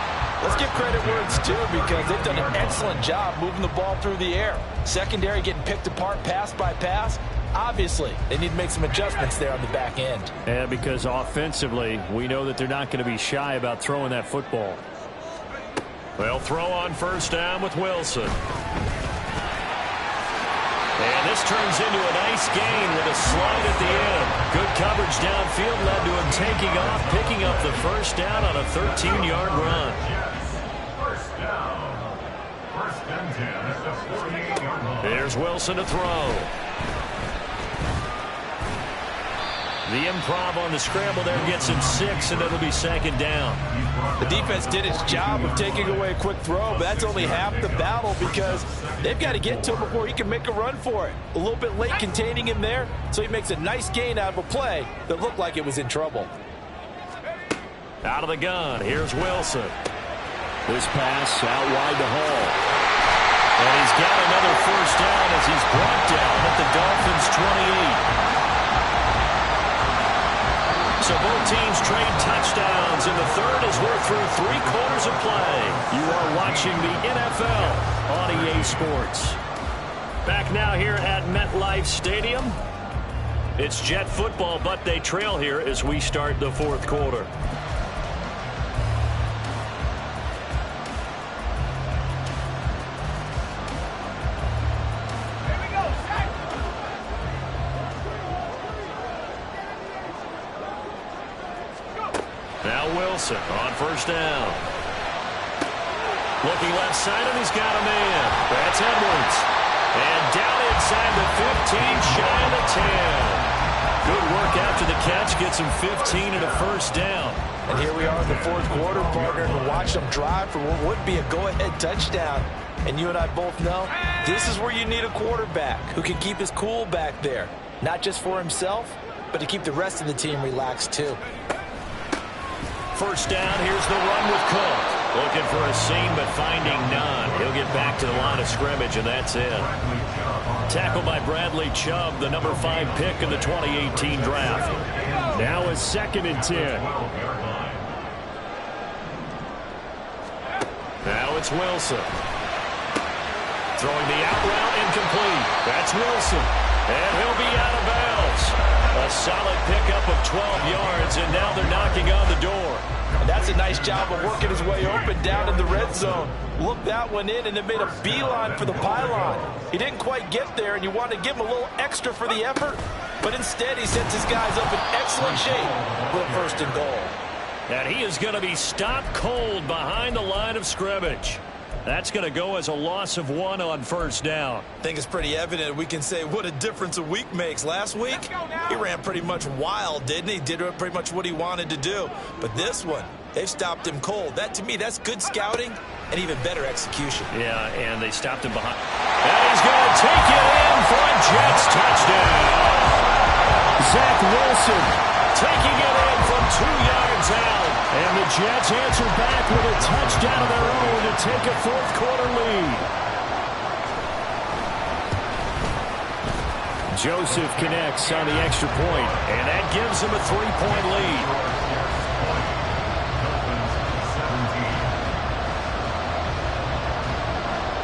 let's give credit where it's due, because they've done an excellent job moving the ball through the air. Secondary getting picked apart pass by pass. Obviously, they need to make some adjustments there on the back end. And because offensively, we know that they're not going to be shy about throwing that football. They'll throw on first down with Wilson. And this turns into a nice gain with a slide at the end. Good coverage downfield led to him taking off, picking up the first down on a 13-yard run. First down. First and 10 at the 48-yard line. There's Wilson to throw. The improv on the scramble there gets him 6, and it'll be second down. The defense did its job of taking away a quick throw, but that's only half the battle, because they've got to get to him before he can make a run for it. A little bit late containing him there, so he makes a nice gain out of a play that looked like it was in trouble. Out of the gun, here's Wilson. This pass out wide to Hall. And he's got another first down as he's brought down at the Dolphins' 28. So both teams trade touchdowns, and the third as we're through 3 quarters of play. You are watching the NFL on EA Sports. Back now here at MetLife Stadium. It's Jet football, but they trail here as we start the 4th quarter. Now Wilson on first down. Looking left side, and he's got a man. That's Edwards. And down inside the 15, shy of the 10. Good work after the catch. Gets him 15 and a first down. And here we are in the 4th quarter, partner, and watch them drive for what would be a go-ahead touchdown. And you and I both know this is where you need a quarterback who can keep his cool back there. Not just for himself, but to keep the rest of the team relaxed too. First down, here's the run with Cook. Looking for a seam, but finding none. He'll get back to the line of scrimmage, and that's it. Tackled by Bradley Chubb, the number 5 pick in the 2018 draft. Now a 2nd and 10. Now it's Wilson. Throwing the out route, incomplete. That's Wilson. And he'll be out of bounds. A solid pickup of 12 yards, and now they're knocking on the door. And that's a nice job of working his way open down in the red zone. Looked that one in and then made a beeline for the pylon. He didn't quite get there, and you want to give him a little extra for the effort, but instead he sets his guys up in excellent shape with a 1st and goal. And he is going to be stopped cold behind the line of scrimmage. That's going to go as a loss of 1 on first down. I think it's pretty evident. We can say what a difference a week makes. Last week, he ran pretty much wild, didn't he? Did pretty much what he wanted to do. But this one, they've stopped him cold. That, to me, that's good scouting and even better execution. Yeah, and they stopped him behind. And he's going to take it in for a Jets touchdown. Zach Wilson taking it in from 2 yards out. And the Jets answer back with a touchdown of their own to take a 4th quarter lead. Joseph connects on the extra point, and that gives him a 3-point lead.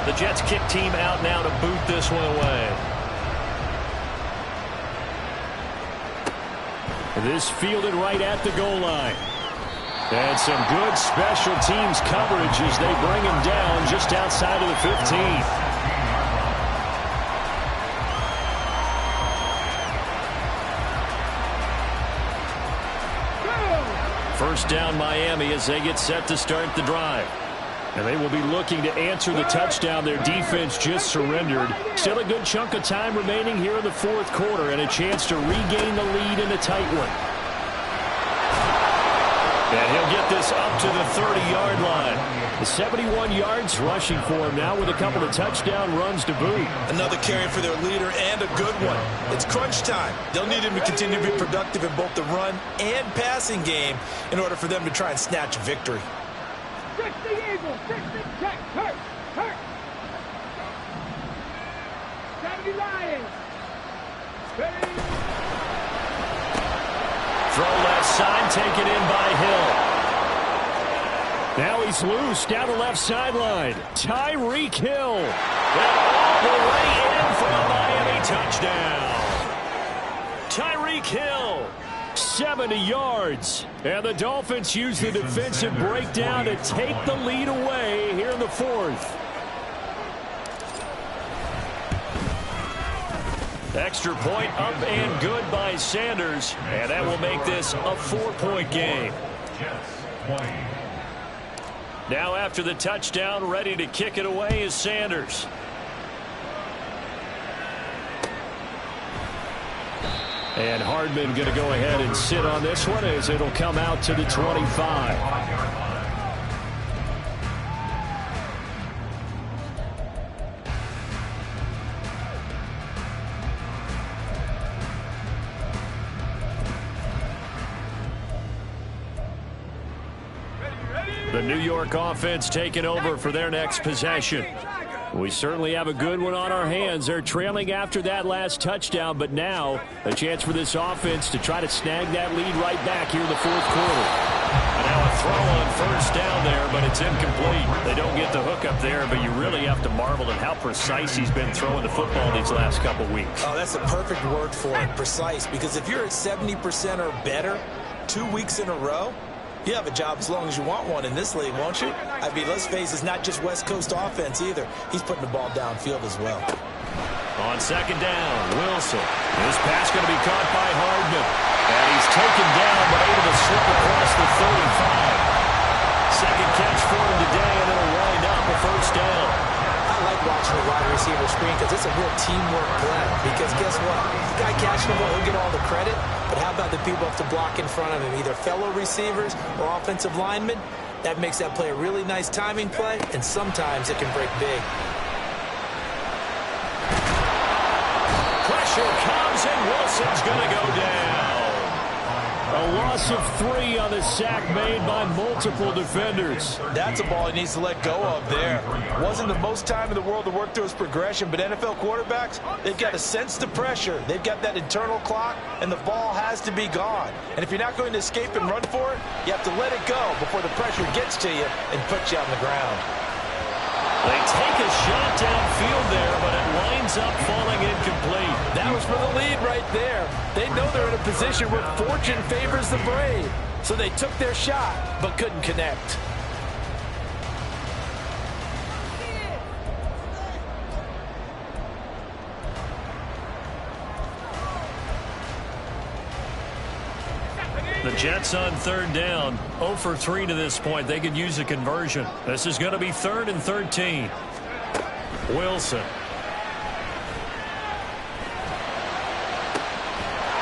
The Jets kick team out now to boot this one away. This fielded right at the goal line. And some good special teams coverage as they bring him down just outside of the 15. First down Miami as they get set to start the drive. And they will be looking to answer the touchdown their defense just surrendered. Still a good chunk of time remaining here in the 4th quarter and a chance to regain the lead in a tight one. And he'll get this up to the 30-yard line. The 71 yards rushing for him now with a couple of touchdown runs to boot. Another carry for their leader and a good one. It's crunch time. They'll need him to continue to be productive in both the run and passing game in order for them to try and snatch a victory. 60 Eagles, 60 check, hurt. 70 Lions. Throw left side, taken in by Hill. Now he's loose down the left sideline. Tyreek Hill. And all the way in for a Miami touchdown. Tyreek Hill, 70 yards. And the Dolphins use the defensive breakdown to take the lead away here in the fourth. Extra point up and good by Sanders. And that will make this a 4-point game. Now after the touchdown, ready to kick it away is Sanders. And Hardman going to go ahead and sit on this one as it'll come out to the 25. The New York offense taking over for their next possession. We certainly have a good one on our hands. They're trailing after that last touchdown, but now a chance for this offense to try to snag that lead right back here in the fourth quarter. And now a throw on first down there, but it's incomplete. They don't get the hook up there, but you really have to marvel at how precise he's been throwing the football these last couple weeks. Oh, that's a perfect word for it, precise, because if you're at 70% or better 2 weeks in a row, you have a job as long as you want one in this league, won't you? I mean, let's face it, it's not just West Coast offense either. He's putting the ball downfield as well. On second down, Wilson. This pass going to be caught by Hardman. And he's taken down, but able to slip across the 35. Second catch for him today, and it'll wind up a first down. I like watching the wide receiver screen because it's a real teamwork play. Because guess what? The guy catching the ball, he'll get all the credit. But how about the people have to block in front of him, either fellow receivers or offensive linemen? That makes that play a really nice timing play, and sometimes it can break big. Pressure comes, and Wilson's going to go down. A loss of 3 on the sack made by multiple defenders. That's a ball he needs to let go of there. Wasn't the most time in the world to work through his progression, but NFL quarterbacks, they've got to sense the pressure. They've got that internal clock, and the ball has to be gone. And if you're not going to escape and run for it, you have to let it go before the pressure gets to you and puts you on the ground. They take a shot downfield there, but it winds up falling incomplete. That was for the lead right there. They know they're in a position where fortune favors the brave. So they took their shot, but couldn't connect. The Jets on third down, 0 for 3 to this point. They could use a conversion. This is going to be 3rd and 13. Wilson.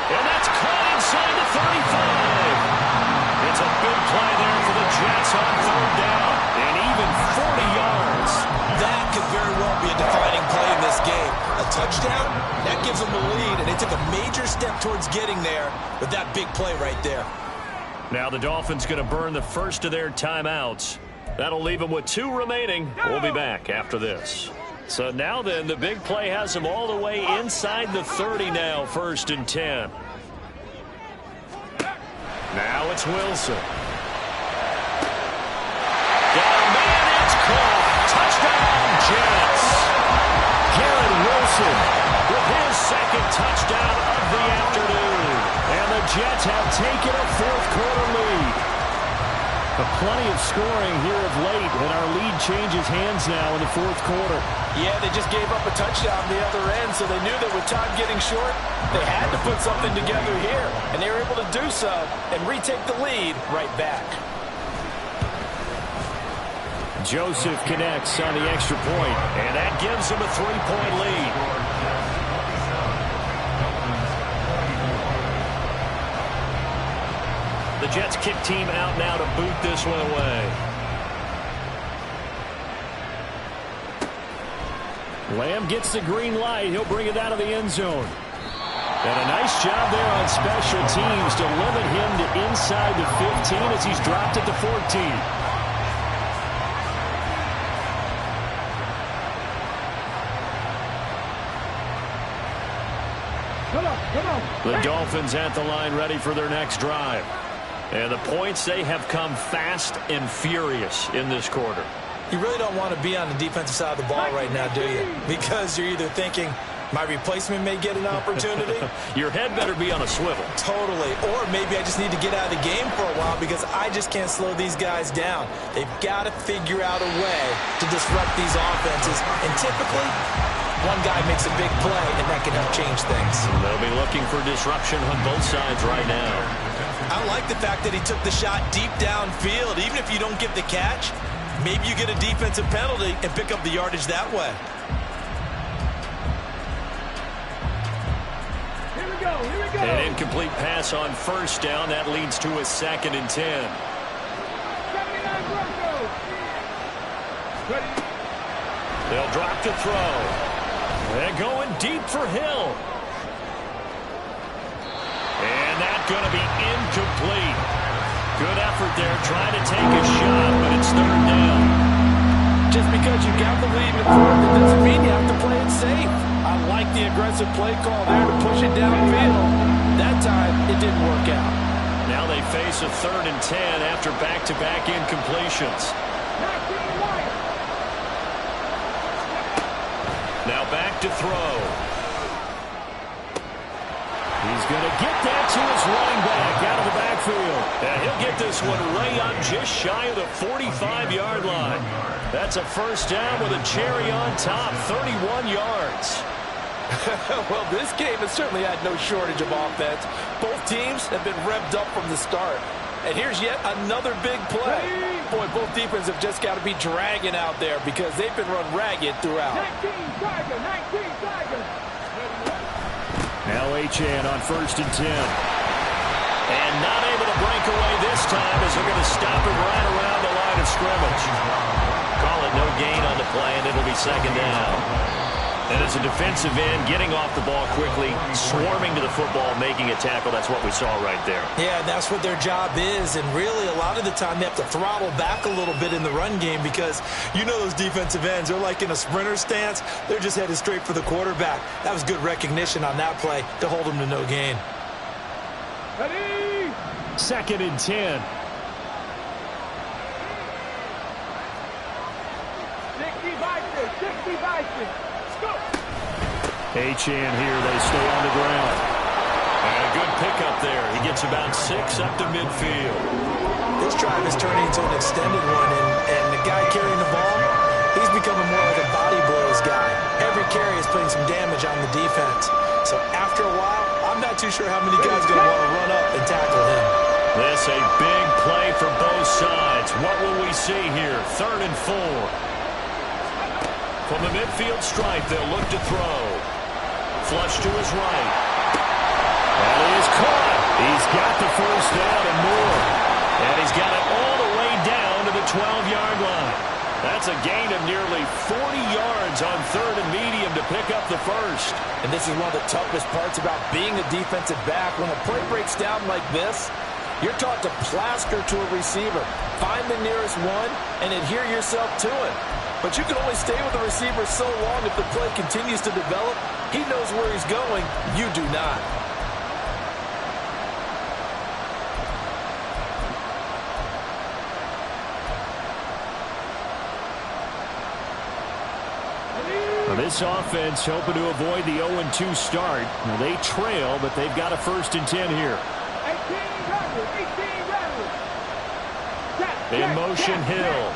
And that's caught inside the 35. It's a big play there for the Jets on third down. And even 40 yards. That could very well be a defining play in this game. A touchdown, that gives them the lead, and they took a major step towards getting there with that big play right there. Now the Dolphins going to burn the first of their timeouts. That'll leave them with 2 remaining. We'll be back after this. So now then, the big play has them all the way inside the 30 now, 1st and 10. Now it's Wilson. Got a man, it's caught. Touchdown, Jets. Garrett Wilson with his 2nd touchdown of the afternoon. And the Jets have taken a 4th quarter lead. Plenty of scoring here of late, and our lead changes hands now in the 4th quarter. Yeah, they just gave up a touchdown the other end, so they knew that with time getting short, they had to put something together here. And they were able to do so and retake the lead right back. Joseph connects on the extra point, and that gives them a 3-point lead. The Jets kick team out now to boot this one away. Lamb gets the green light. He'll bring it out of the end zone. And a nice job there on special teams to limit him to inside the 15 as he's dropped it to 14. The Dolphins at the line ready for their next drive. And the points, they have come fast and furious in this quarter. You really don't want to be on the defensive side of the ball right now, do you? Because you're either thinking, my replacement may get an opportunity. Your head better be on a swivel. Totally. Or maybe I just need to get out of the game for a while because I just can't slow these guys down. They've got to figure out a way to disrupt these offenses. And typically, one guy makes a big play, and that can help change things. They'll be looking for disruption on both sides right now. I like the fact that he took the shot deep downfield. Even if you don't get the catch, maybe you get a defensive penalty and pick up the yardage that way. Here we go, here we go. An incomplete pass on first down. That leads to a 2nd and 10. 79 Broncos. Ready. They'll drop to throw. They're going deep for Hill. And that's going to be incomplete. Good effort there, trying to take a shot, but it's 3rd down. Just because you got the lead in the fourth, it doesn't mean you have to play it safe. I like the aggressive play call there to push it downfield. That time, it didn't work out. Now they face a 3rd and 10 after back-to-back incompletions. Now back to throw. He's going to get that to his running back out of the backfield. And he'll get this one right up just shy of the 45-yard line. That's a 1st down with a cherry on top, 31 yards. Well, this game has certainly had no shortage of offense. Both teams have been revved up from the start. And here's yet another big play. Boy, both defenses have just got to be dragging out there because they've been run ragged throughout. 19 Tiger. Now Achane on 1st and 10. And not able to break away this time as they're going to stop him right around the line of scrimmage. Call it no gain on the play, and it'll be 2nd down. And as a defensive end, getting off the ball quickly, swarming to the football, making a tackle, that's what we saw right there. Yeah, that's what their job is. And really, a lot of the time, they have to throttle back a little bit in the run game because you know those defensive ends, they're like in a sprinter stance. They're just headed straight for the quarterback. That was good recognition on that play to hold them to no gain. Ready. 2nd and 10. 60 Achane here, they stay on the ground. And a good pickup there. He gets about 6 up to midfield. This drive is turning into an extended one, and the guy carrying the ball, he's becoming more like a body blows guy. Every carry is putting some damage on the defense. So after a while, I'm not too sure how many guys are going to want to run up and tackle him. This a big play for both sides. What will we see here? 3rd and 4. From the midfield stripe, they'll look to throw. Flush to his right. And he is caught. He's got the 1st down and more. And he's got it all the way down to the 12-yard line. That's a gain of nearly 40 yards on 3rd and medium to pick up the 1st. And this is one of the toughest parts about being a defensive back. When a play breaks down like this, you're taught to plaster to a receiver. Find the nearest one and adhere yourself to it. But you can only stay with the receiver so long if the play continues to develop. He knows where he's going. You do not. Well, this offense hoping to avoid the 0-2 start. Well, they trail, but they've got a 1st and 10 here. 18 In motion, Hill.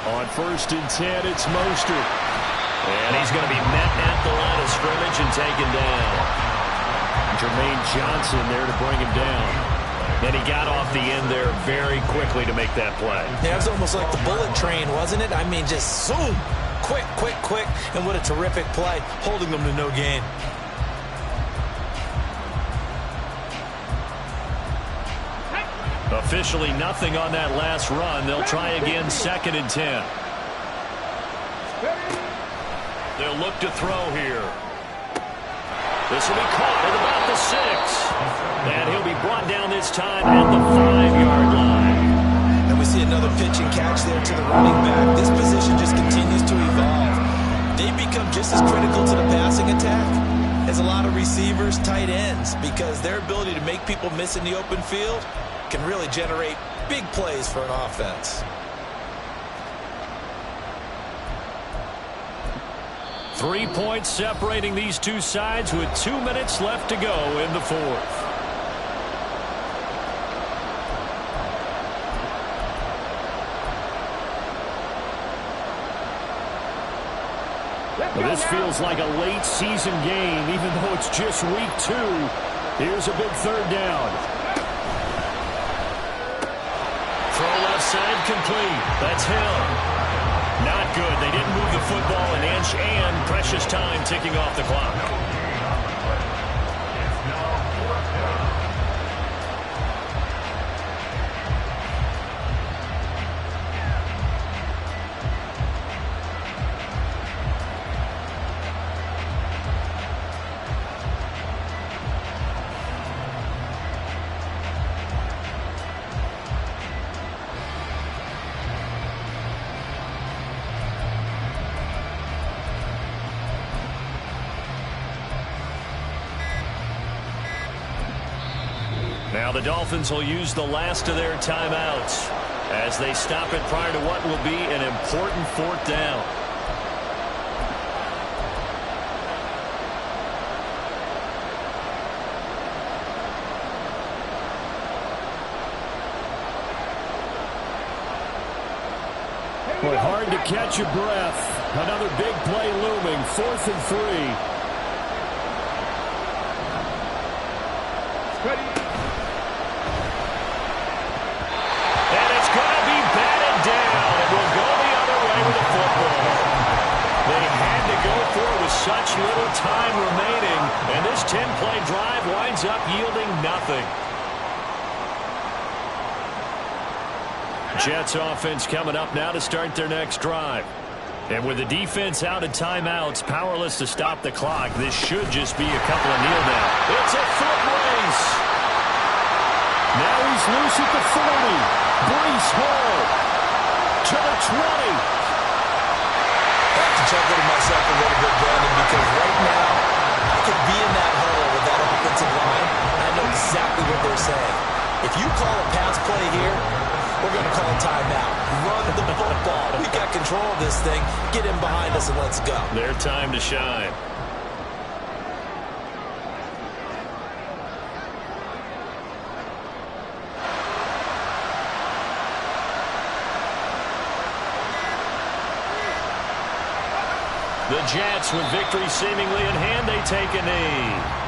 On 1st and 10, it's Mostert. And he's going to be met at the line of scrimmage and taken down. Jermaine Johnson there to bring him down. And he got off the end there very quickly to make that play. Yeah, it was almost like the bullet train, wasn't it? I mean, just zoom. Quick. And what a terrific play, holding them to no gain. Officially nothing on that last run. They'll try again 2nd and 10. They'll look to throw here. This will be caught at about the 6. And he'll be brought down this time at the 5-yard line. And we see another pitch and catch there to the running back. This position just continues to evolve. They become just as critical to the passing attack as a lot of receivers, tight ends, because their ability to make people miss in the open field can really generate big plays for an offense. 3 points separating these two sides with 2 minutes left to go in the 4th. Well, this feels like a late season game, even though it's just week 2. Here's a big 3rd down. Throw left side complete. That's Hill. Not good. They didn't move the football an inch, and precious time ticking off the clock. Now the Dolphins will use the last of their timeouts as they stop it prior to what will be an important 4th down. Boy, hard to catch your breath. Another big play looming. 4th and 3. Ready. Such little time remaining, and this 10-play drive winds up yielding nothing. Jets offense coming up now to start their next drive. And with the defense out of timeouts, powerless to stop the clock, this should just be a couple of kneel down. It's a foot race. Now he's loose at the 40. Brees Hall to the 20. Chuckle to myself a little bit, Brandon, because right now I could be in that huddle with that offensive line. I know exactly what they're saying. If you call a pass play here, we're going to call a timeout. Run the football. We've got control of this thing. Get in behind us and let's go. Their time to shine. The Jets, with victory seemingly in hand, they take a knee.